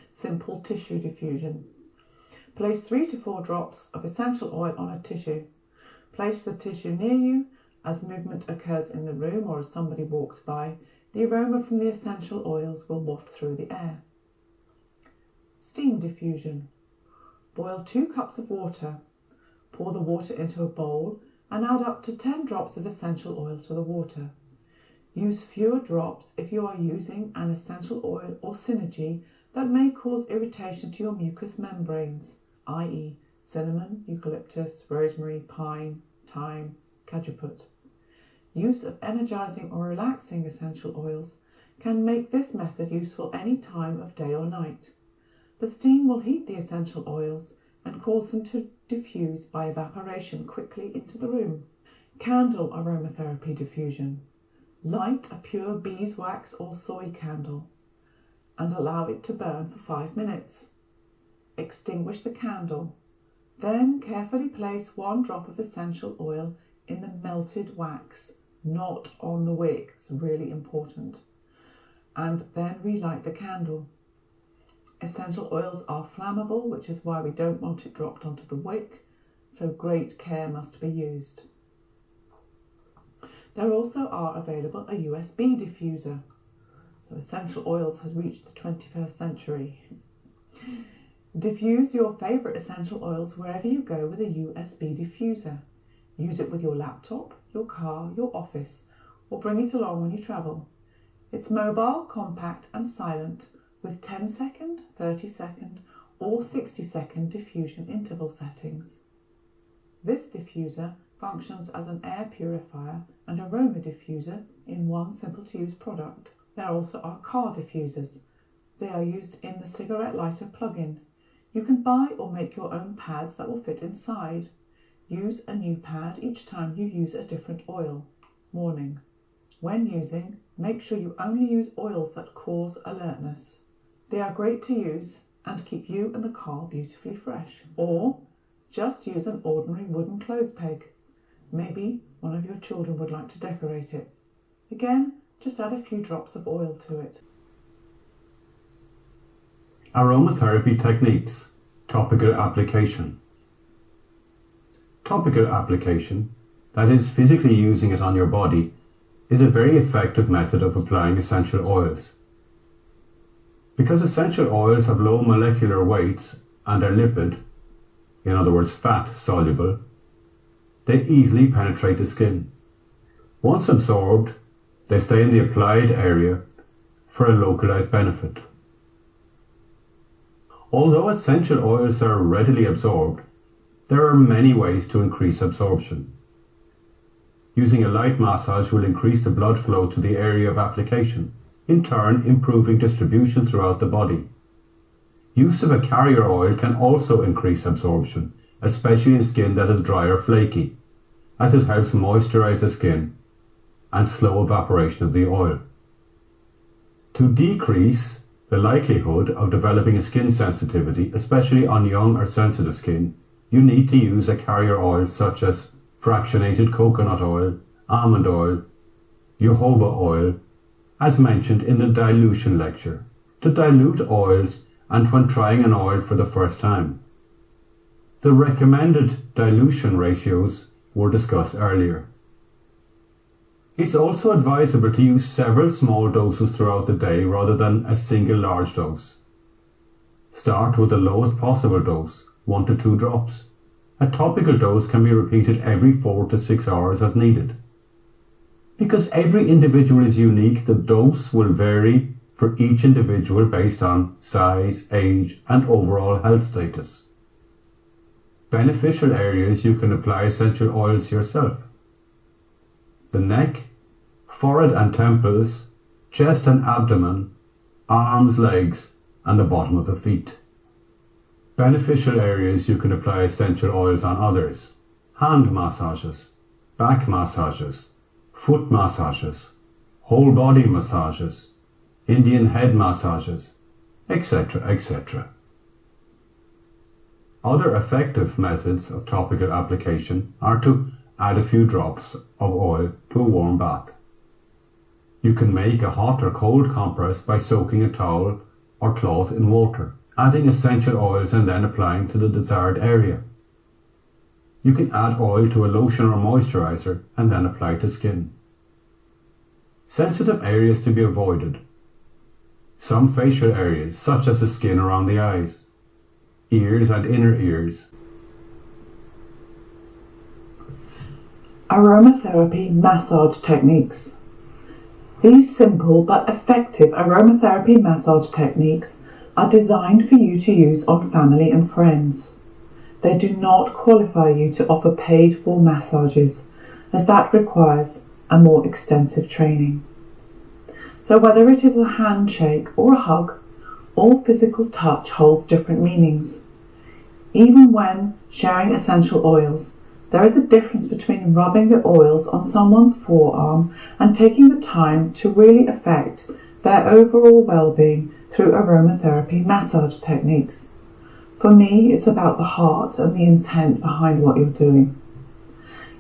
Simple tissue diffusion. Place 3 to 4 drops of essential oil on a tissue. Place the tissue near you. As movement occurs in the room or as somebody walks by, the aroma from the essential oils will waft through the air. Steam diffusion. Boil 2 cups of water. Pour the water into a bowl and add up to 10 drops of essential oil to the water. Use fewer drops if you are using an essential oil or synergy that may cause irritation to your mucous membranes, i.e. cinnamon, eucalyptus, rosemary, pine, thyme, cajuput. Use of energizing or relaxing essential oils can make this method useful any time of day or night. The steam will heat the essential oils and cause them to diffuse by evaporation quickly into the room. Candle aromatherapy diffusion. Light a pure beeswax or soy candle and allow it to burn for 5 minutes. Extinguish the candle. Then carefully place 1 drop of essential oil in the melted wax, not on the wick. It's really important. And then relight the candle. Essential oils are flammable, which is why we don't want it dropped onto the wick, so great care must be used. There also are available a USB diffuser. So essential oils has reached the 21st century. Diffuse your favourite essential oils wherever you go with a USB diffuser. Use it with your laptop, your car, your office, or bring it along when you travel. It's mobile, compact and silent with 10-second, 30-second or 60-second diffusion interval settings. This diffuser functions as an air purifier and aroma diffuser in one simple-to-use product. There also are car diffusers. They are used in the cigarette lighter plug-in. You can buy or make your own pads that will fit inside. Use a new pad each time you use a different oil. Warning: when using, make sure you only use oils that cause alertness. They are great to use and keep you and the car beautifully fresh. Or just use an ordinary wooden clothes peg. Maybe one of your children would like to decorate it. Again, just add a few drops of oil to it. Aromatherapy techniques. Topical application. Topical application, that is physically using it on your body, is a very effective method of applying essential oils. Because essential oils have low molecular weights and are lipid, in other words fat soluble, they easily penetrate the skin. Once absorbed, they stay in the applied area for a localized benefit. Although essential oils are readily absorbed, there are many ways to increase absorption. Using a light massage will increase the blood flow to the area of application, in turn improving distribution throughout the body. Use of a carrier oil can also increase absorption, especially in skin that is dry or flaky, as it helps moisturize the skin and slow evaporation of the oil. To decrease the likelihood of developing a skin sensitivity, especially on young or sensitive skin, you need to use a carrier oil such as fractionated coconut oil, almond oil, jojoba oil, as mentioned in the dilution lecture, to dilute oils and when trying an oil for the first time. The recommended dilution ratios were discussed earlier. It's also advisable to use several small doses throughout the day rather than a single large dose. Start with the lowest possible dose, 1 to 2 drops. A topical dose can be repeated every 4 to 6 hours as needed. Because every individual is unique, the dose will vary for each individual based on size, age, and overall health status. Beneficial areas you can apply essential oils yourself: the neck, forehead and temples, chest and abdomen, arms, legs, and the bottom of the feet. Beneficial areas you can apply essential oils on others: hand massages, back massages, foot massages, whole body massages, Indian head massages, etc., etc. Other effective methods of topical application are to add a few drops of oil to a warm bath. You can make a hot or cold compress by soaking a towel or cloth in water, adding essential oils and then applying to the desired area. You can add oil to a lotion or moisturizer and then apply to skin. Sensitive areas to be avoided: some facial areas such as the skin around the eyes, ears and inner ears. Aromatherapy massage techniques. These simple but effective aromatherapy massage techniques are designed for you to use on family and friends. They do not qualify you to offer paid-for massages, as that requires a more extensive training. So whether it is a handshake or a hug, all physical touch holds different meanings. Even when sharing essential oils, there is a difference between rubbing the oils on someone's forearm and taking the time to really affect their overall well-being through aromatherapy massage techniques. For me, it's about the heart and the intent behind what you're doing.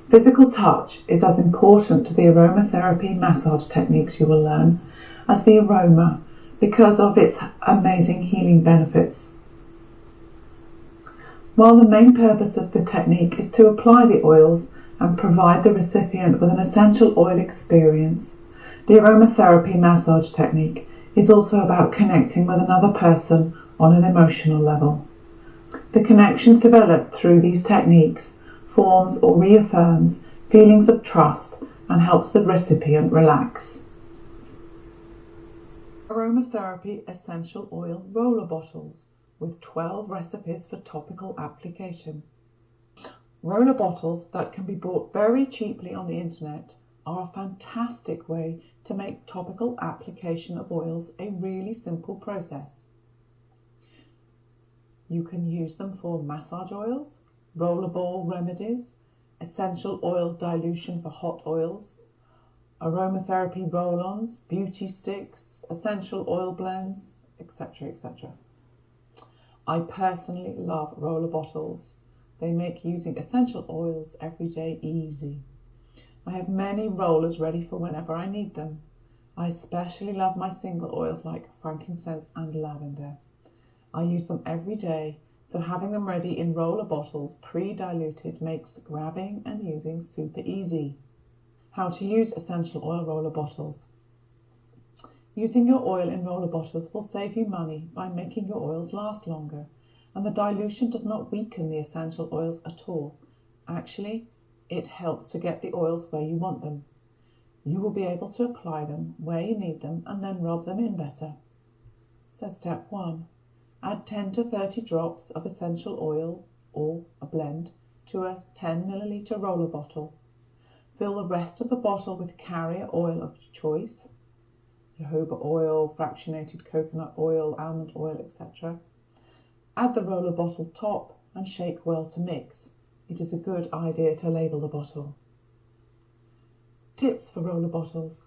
Physical touch is as important to the aromatherapy massage techniques you will learn as the aroma because of its amazing healing benefits. While the main purpose of the technique is to apply the oils and provide the recipient with an essential oil experience, the aromatherapy massage technique is also about connecting with another person on an emotional level. The connections developed through these techniques forms or reaffirms feelings of trust and helps the recipient relax. Aromatherapy essential oil roller bottles with 12 recipes for topical application. Roller bottles that can be bought very cheaply on the internet are a fantastic way to make topical application of oils a really simple process. You can use them for massage oils, rollerball remedies, essential oil dilution for hot oils, aromatherapy roll-ons, beauty sticks, essential oil blends, etc., etc. I personally love roller bottles. They make using essential oils every day easy. I have many rollers ready for whenever I need them. I especially love my single oils like frankincense and lavender. I use them every day, so having them ready in roller bottles pre-diluted makes grabbing and using super easy. How to use essential oil roller bottles. Using your oil in roller bottles will save you money by making your oils last longer, and the dilution does not weaken the essential oils at all. Actually, it helps to get the oils where you want them. You will be able to apply them where you need them and then rub them in better. So step 1. Add 10 to 30 drops of essential oil or a blend to a 10 milliliter roller bottle. Fill the rest of the bottle with carrier oil of your choice, jojoba oil, fractionated coconut oil, almond oil, etc. Add the roller bottle top and shake well to mix. It is a good idea to label the bottle. Tips for roller bottles.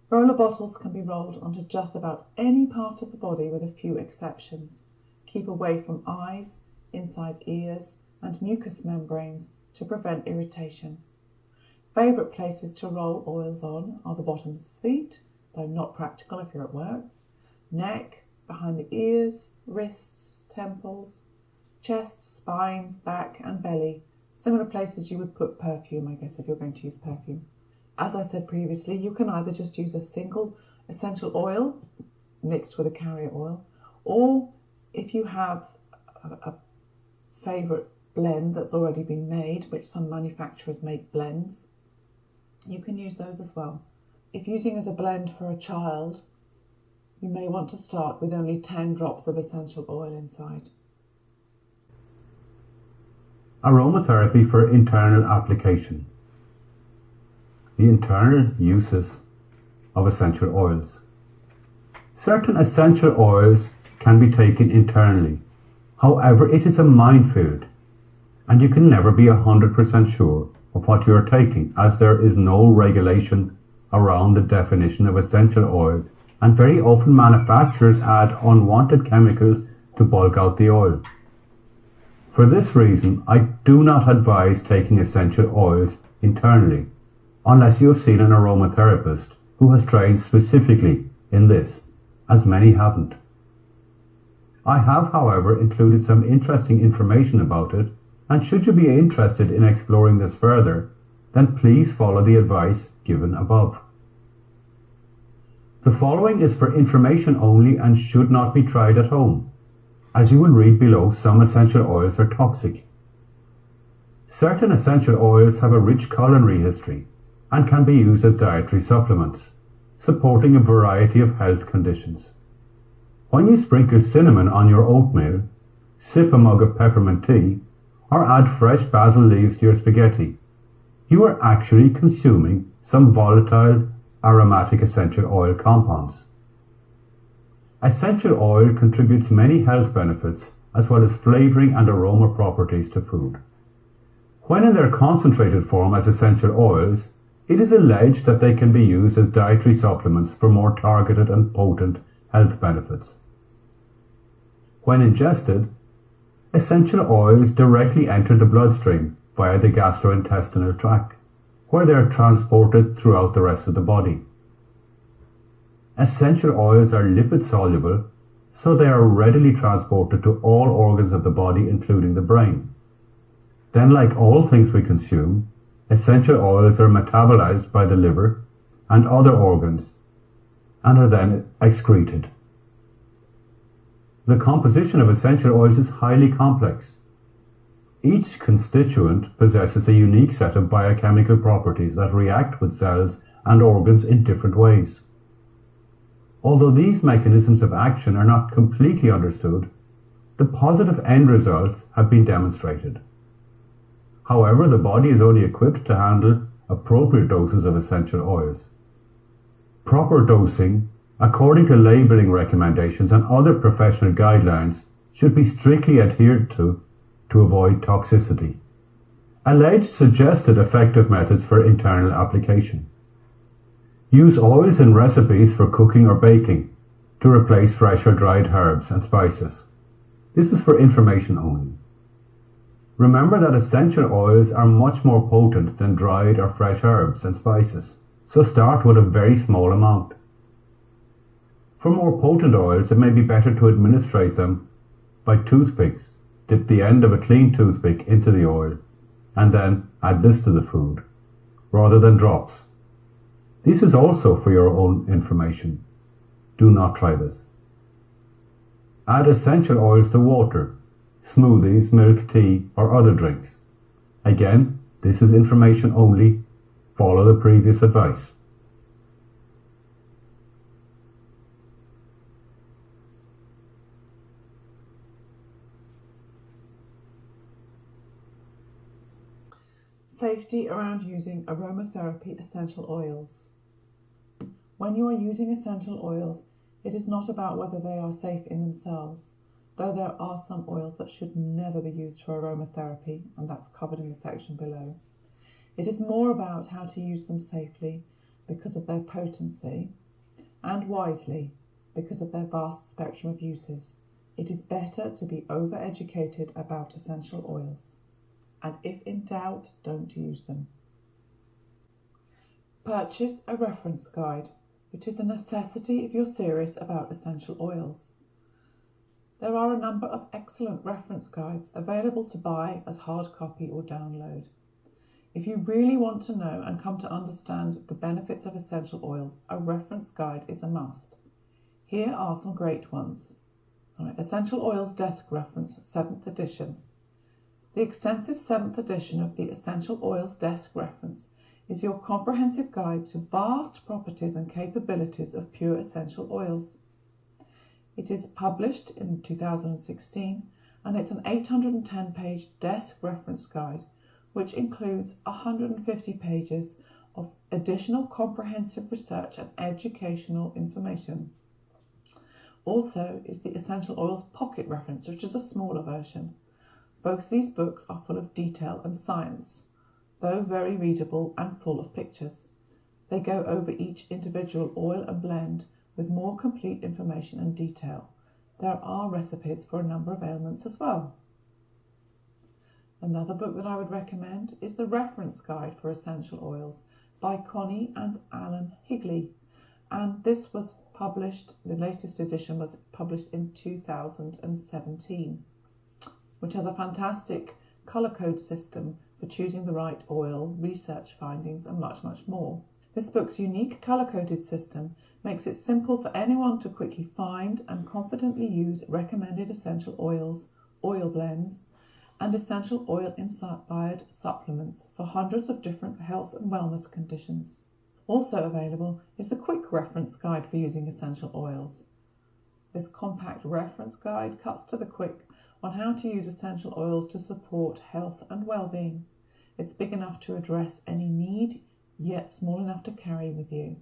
Roller bottles can be rolled onto just about any part of the body with a few exceptions. Keep away from eyes, inside ears and mucous membranes to prevent irritation. Favourite places to roll oils on are the bottoms of feet, though not practical if you're at work, neck, behind the ears, wrists, temples, chest, spine, back and belly. Similar places you would put perfume, I guess, if you're going to use perfume. As I said previously, you can either just use a single essential oil mixed with a carrier oil, or if you have a favourite blend that's already been made, which some manufacturers make blends, you can use those as well. If using as a blend for a child, you may want to start with only 10 drops of essential oil inside. Aromatherapy for internal application. The internal uses of essential oils. Certain essential oils can be taken internally. However, it is a minefield, and you can never be 100% sure of what you are taking, as there is no regulation around the definition of essential oil, and very often manufacturers add unwanted chemicals to bulk out the oil. For this reason, I do not advise taking essential oils internally, unless you have seen an aromatherapist who has trained specifically in this, as many haven't. I have, however, included some interesting information about it, and should you be interested in exploring this further, then please follow the advice given above. The following is for information only and should not be tried at home. As you will read below, some essential oils are toxic. Certain essential oils have a rich culinary history and can be used as dietary supplements, supporting a variety of health conditions. When you sprinkle cinnamon on your oatmeal, sip a mug of peppermint tea, or add fresh basil leaves to your spaghetti, you are actually consuming some volatile aromatic essential oil compounds. Essential oil contributes many health benefits as well as flavouring and aroma properties to food. When in their concentrated form as essential oils, it is alleged that they can be used as dietary supplements for more targeted and potent health benefits. When ingested, essential oils directly enter the bloodstream via the gastrointestinal tract, where they are transported throughout the rest of the body. Essential oils are lipid soluble, so they are readily transported to all organs of the body, including the brain. Then, like all things we consume, essential oils are metabolized by the liver and other organs and are then excreted. The composition of essential oils is highly complex. Each constituent possesses a unique set of biochemical properties that react with cells and organs in different ways. Although these mechanisms of action are not completely understood, the positive end results have been demonstrated. However, the body is only equipped to handle appropriate doses of essential oils. Proper dosing, according to labelling recommendations and other professional guidelines, should be strictly adhered to avoid toxicity. Alleged suggested effective methods for internal application. Use oils in recipes for cooking or baking to replace fresh or dried herbs and spices. This is for information only. Remember that essential oils are much more potent than dried or fresh herbs and spices, so start with a very small amount. For more potent oils, it may be better to administrate them by toothpicks. Dip the end of a clean toothpick into the oil and then add this to the food, rather than drops. This is also for your own information. do not try this. Add essential oils to water, smoothies, milk, tea, or other drinks. Again, this is information only. Follow the previous advice. Safety around using aromatherapy essential oils. When you are using essential oils, it is not about whether they are safe in themselves, though there are some oils that should never be used for aromatherapy, and that's covered in the section below. It is more about how to use them safely because of their potency, and wisely because of their vast spectrum of uses. It is better to be over-educated about essential oils, and if in doubt, don't use them. Purchase a reference guide, which is a necessity if you're serious about essential oils. There are a number of excellent reference guides available to buy as hard copy or download. If you really want to know and come to understand the benefits of essential oils, a reference guide is a must. Here are some great ones. Essential Oils Desk Reference, 7th edition. The extensive 7th edition of the Essential Oils Desk Reference is your comprehensive guide to vast properties and capabilities of pure essential oils. It is published in 2016 and it's an 810-page desk reference guide which includes 150 pages of additional comprehensive research and educational information. Also is the Essential Oils Pocket Reference, which is a smaller version. Both these books are full of detail and science, though very readable and full of pictures. They go over each individual oil and blend with more complete information and detail. There are recipes for a number of ailments as well. Another book that I would recommend is the Reference Guide for Essential Oils by Connie and Alan Higley, and this was published, the latest edition was published in 2017, which has a fantastic colour code system for choosing the right oil, research findings and much more. This book's unique colour-coded system makes it simple for anyone to quickly find and confidently use recommended essential oils, oil blends and essential oil-inspired supplements for hundreds of different health and wellness conditions. Also available is the Quick Reference Guide for using essential oils. This compact reference guide cuts to the quick on how to use essential oils to support health and well-being. It's big enough to address any need, yet small enough to carry with you.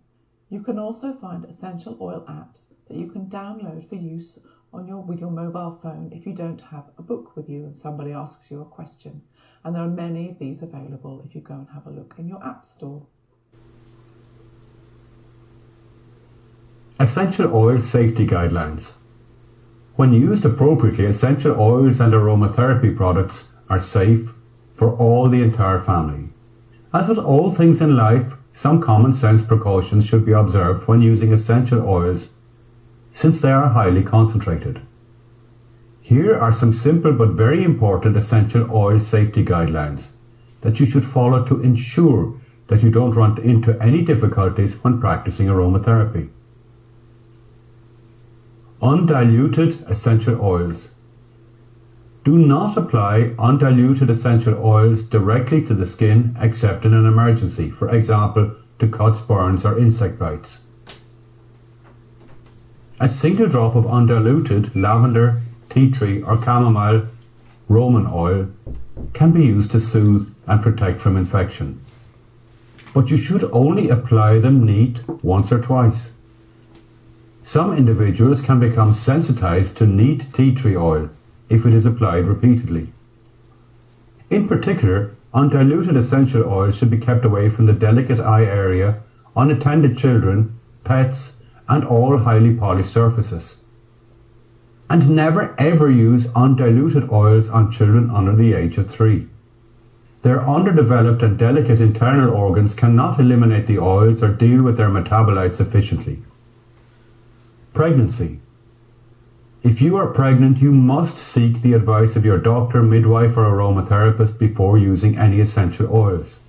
You can also find essential oil apps that you can download for use with your mobile phone if you don't have a book with you and somebody asks you a question. And there are many of these available if you go and have a look in your app store. Essential Oil Safety Guidelines. When used appropriately, essential oils and aromatherapy products are safe for all the entire family. As with all things in life, some common sense precautions should be observed when using essential oils since they are highly concentrated. Here are some simple but very important essential oil safety guidelines that you should follow to ensure that you don't run into any difficulties when practicing aromatherapy. Undiluted essential oils. Do not apply undiluted essential oils directly to the skin except in an emergency, for example, to cuts, burns or insect bites. A single drop of undiluted lavender, tea tree or chamomile Roman oil can be used to soothe and protect from infection, but you should only apply them neat once or twice. Some individuals can become sensitized to neat tea tree oil if it is applied repeatedly. In particular, undiluted essential oils should be kept away from the delicate eye area, unattended children, pets, and all highly polished surfaces. And never ever use undiluted oils on children under the age of 3. Their underdeveloped and delicate internal organs cannot eliminate the oils or deal with their metabolites efficiently. Pregnancy. If you are pregnant, you must seek the advice of your doctor, midwife or aromatherapist before using any essential oils.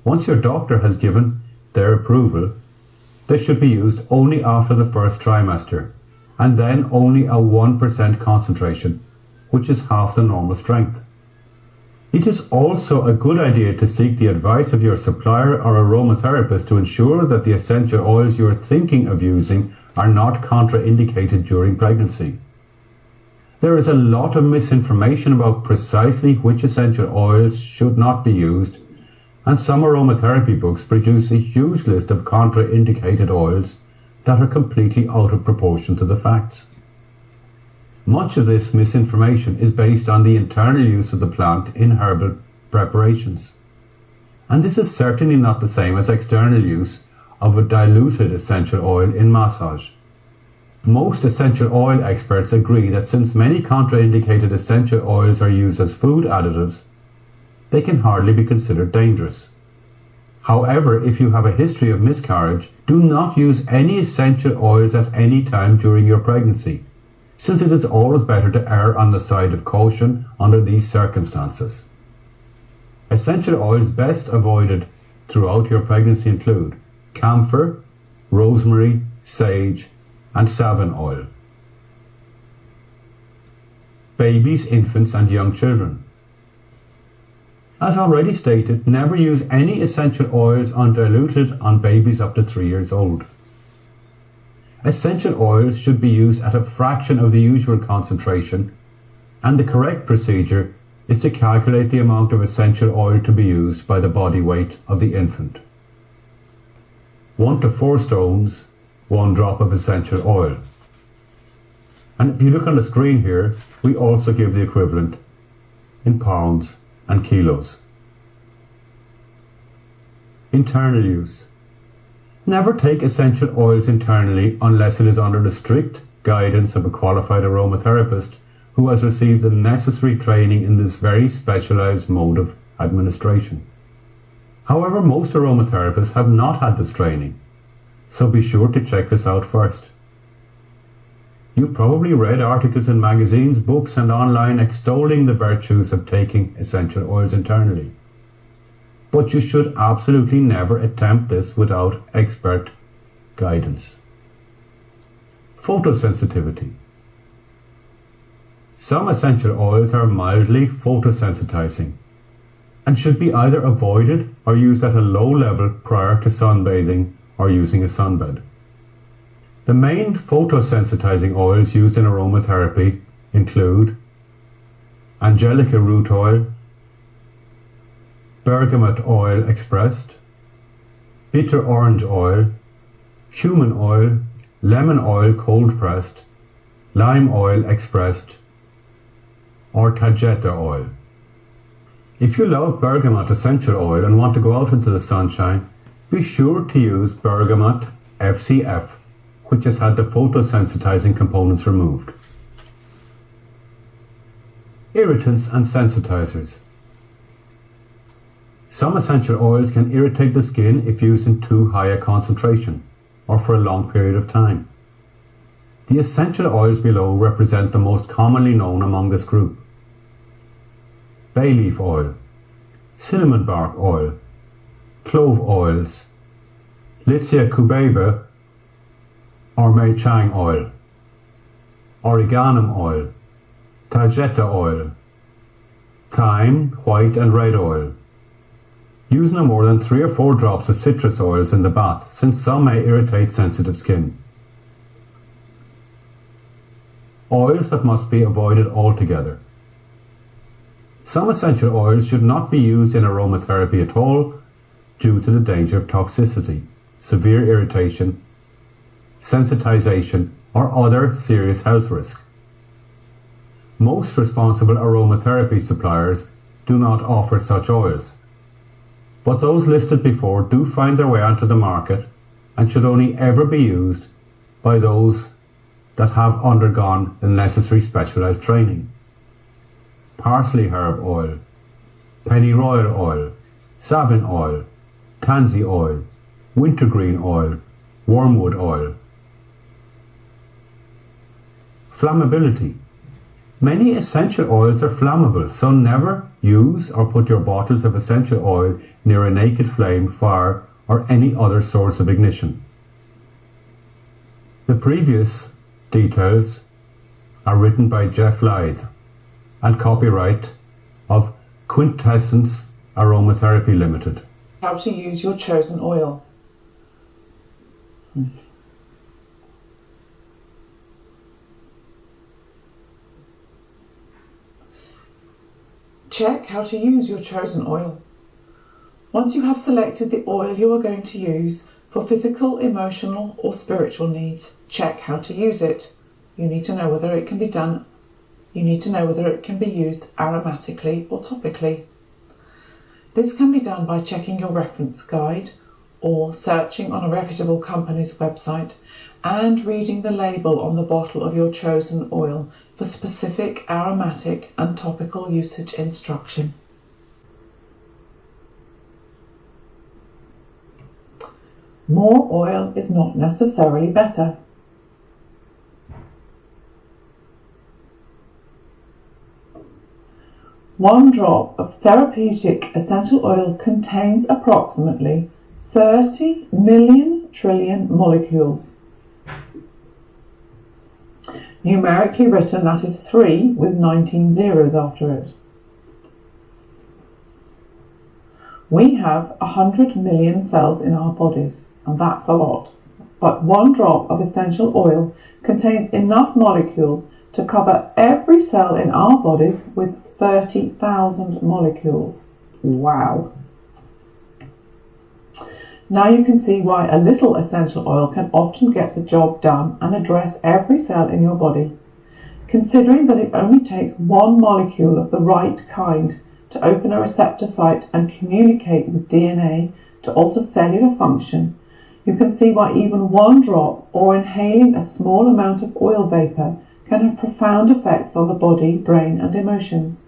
Once your doctor has given their approval, they should be used only after the first trimester, and then only a 1% concentration, which is half the normal strength. It is also a good idea to seek the advice of your supplier or aromatherapist to ensure that the essential oils you are thinking of using are not contraindicated during pregnancy. There is a lot of misinformation about precisely which essential oils should not be used, and some aromatherapy books produce a huge list of contraindicated oils that are completely out of proportion to the facts. Much of this misinformation is based on the internal use of the plant in herbal preparations, and this is certainly not the same as external use of a diluted essential oil in massage. Most essential oil experts agree that since many contraindicated essential oils are used as food additives, they can hardly be considered dangerous. However, if you have a history of miscarriage, do not use any essential oils at any time during your pregnancy, since it is always better to err on the side of caution under these circumstances. Essential oils best avoided throughout your pregnancy include camphor, rosemary, sage, and savin oil. Babies, infants, and young children. As already stated, never use any essential oils undiluted on babies up to 3 years old. Essential oils should be used at a fraction of the usual concentration, and the correct procedure is to calculate the amount of essential oil to be used by the body weight of the infant. 1 to 4 stones, 1 drop of essential oil. And if you look on the screen here, we also give the equivalent in pounds and kilos. Internal use. Never take essential oils internally unless it is under the strict guidance of a qualified aromatherapist who has received the necessary training in this very specialized mode of administration. However, most aromatherapists have not had this training, so be sure to check this out first. You've probably read articles in magazines, books, and online extolling the virtues of taking essential oils internally. But you should absolutely never attempt this without expert guidance. Photosensitivity. Some essential oils are mildly photosensitizing and should be either avoided or used at a low level prior to sunbathing or using a sunbed. The main photosensitizing oils used in aromatherapy include angelica root oil, bergamot oil expressed, bitter orange oil, cumin oil, lemon oil cold pressed, lime oil expressed, or tagetta oil. If you love bergamot essential oil and want to go out into the sunshine, be sure to use bergamot FCF, which has had the photosensitizing components removed. Irritants and sensitizers. Some essential oils can irritate the skin if used in too high a concentration or for a long period of time. The essential oils below represent the most commonly known among this group: bay leaf oil, cinnamon bark oil, clove oils, Lycia cubeba or Mei Chang oil, oreganum oil, tagetta oil, thyme, white and red oil. Use no more than 3 or 4 drops of citrus oils in the bath, since some may irritate sensitive skin. Oils that must be avoided altogether. Some essential oils should not be used in aromatherapy at all due to the danger of toxicity, severe irritation, sensitization, or other serious health risk. Most responsible aromatherapy suppliers do not offer such oils, but those listed before do find their way onto the market and should only ever be used by those that have undergone the necessary specialized training. Parsley herb oil, pennyroyal oil, savin oil, tansy oil, wintergreen oil, wormwood oil. Flammability. Many essential oils are flammable, so never use or put your bottles of essential oil near a naked flame, fire, or any other source of ignition. The previous details are written by Jeff Lythe and copyright of Quintessence Aromatherapy Limited. How to use your chosen oil. Check how to use your chosen oil. Once you have selected the oil you are going to use for physical, emotional or spiritual needs, check how to use it. You need to know whether it can be done. You need to know whether it can be used aromatically or topically. This can be done by checking your reference guide or searching on a reputable company's website and reading the label on the bottle of your chosen oil for specific aromatic and topical usage instruction. More oil is not necessarily better. One drop of therapeutic essential oil contains approximately 30 million trillion molecules. Numerically written, that is 3 with 19 zeros after it. We have 100 million cells in our bodies, and that's a lot. But one drop of essential oil contains enough molecules to cover every cell in our bodies with 30,000 molecules. Wow. Now you can see why a little essential oil can often get the job done and address every cell in your body. Considering that it only takes one molecule of the right kind to open a receptor site and communicate with DNA to alter cellular function, you can see why even one drop or inhaling a small amount of oil vapor can have profound effects on the body, brain and emotions.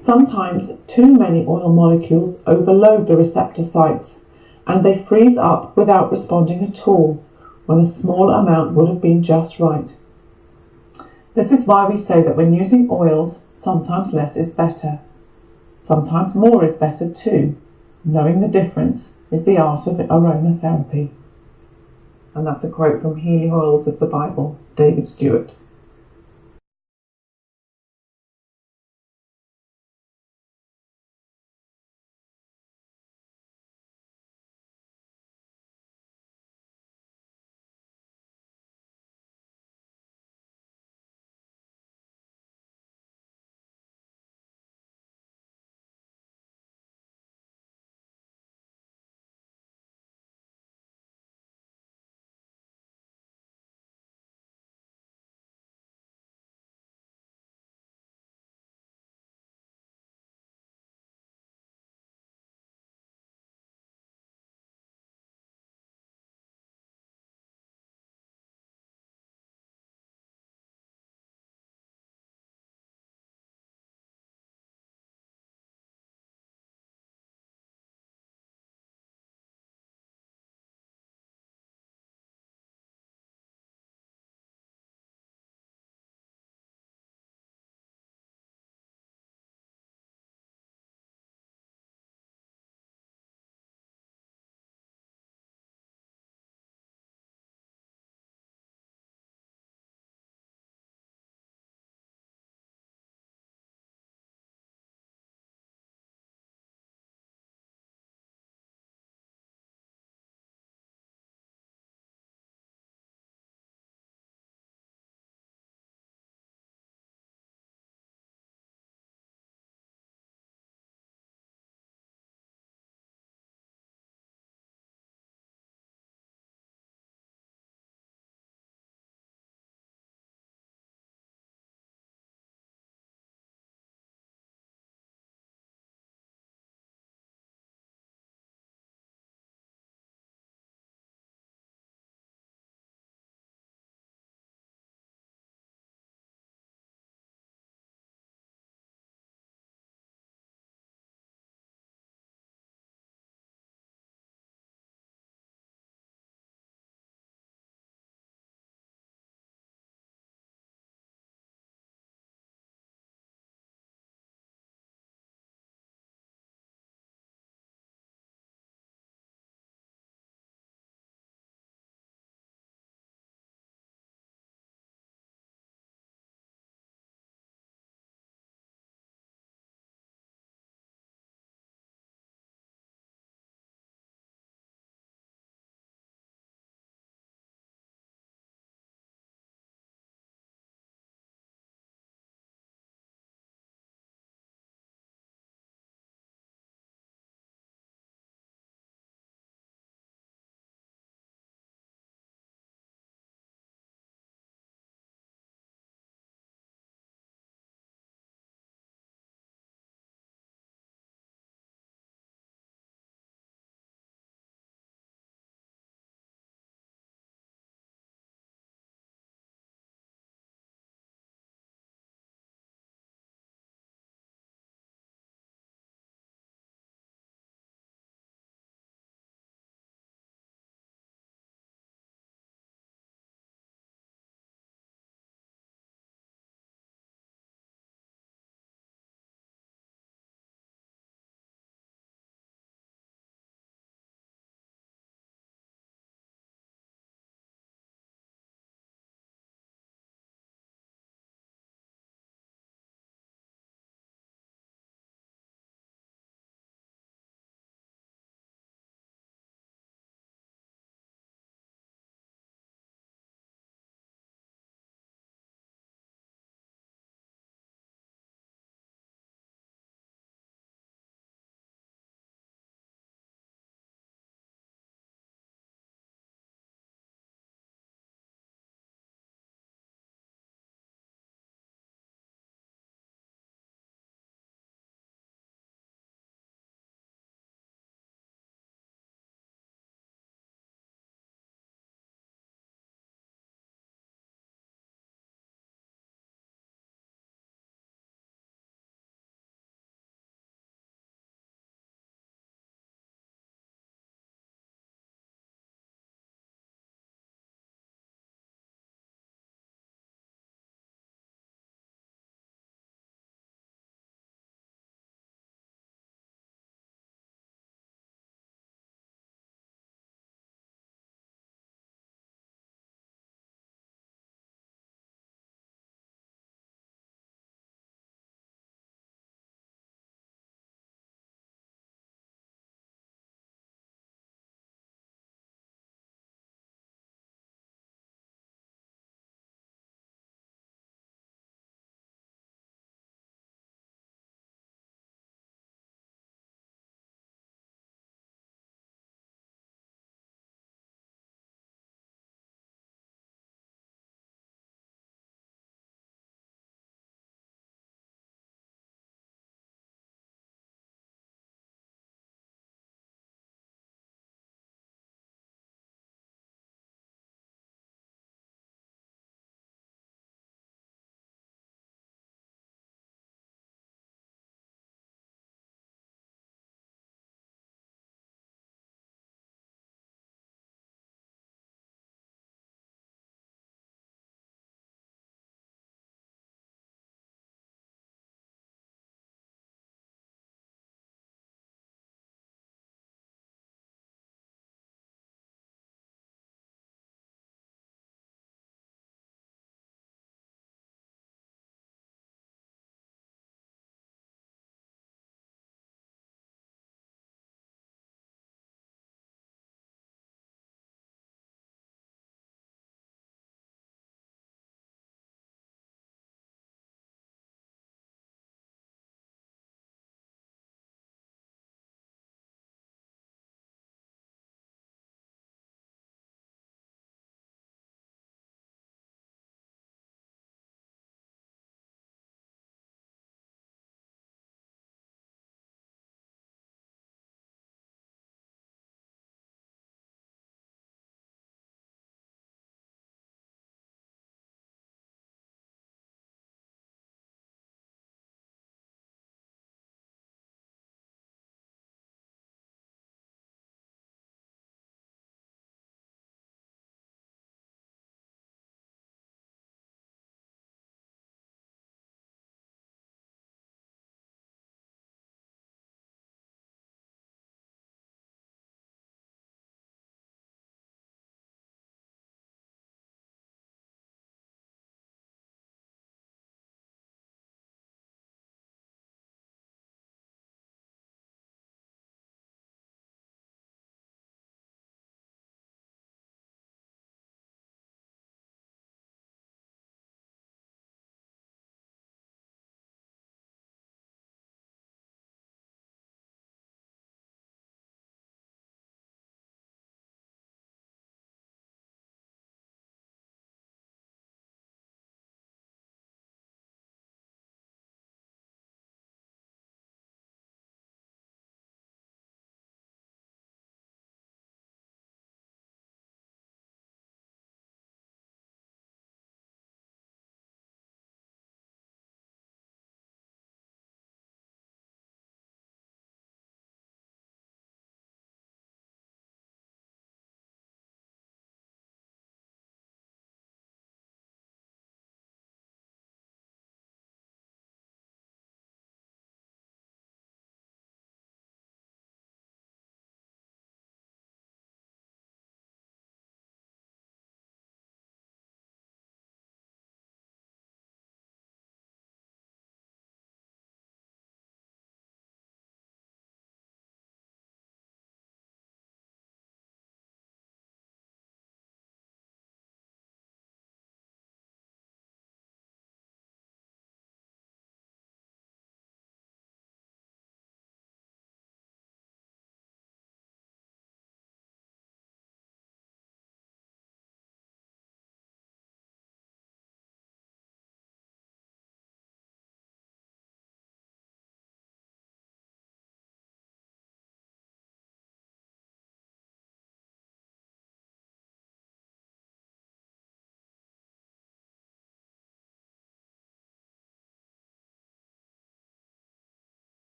Sometimes too many oil molecules overload the receptor sites and they freeze up without responding at all, when a small amount would have been just right. This is why we say that when using oils, sometimes less is better. Sometimes more is better too. Knowing the difference is the art of aromatherapy. And that's a quote from Healing Oils of the Bible, David Stewart.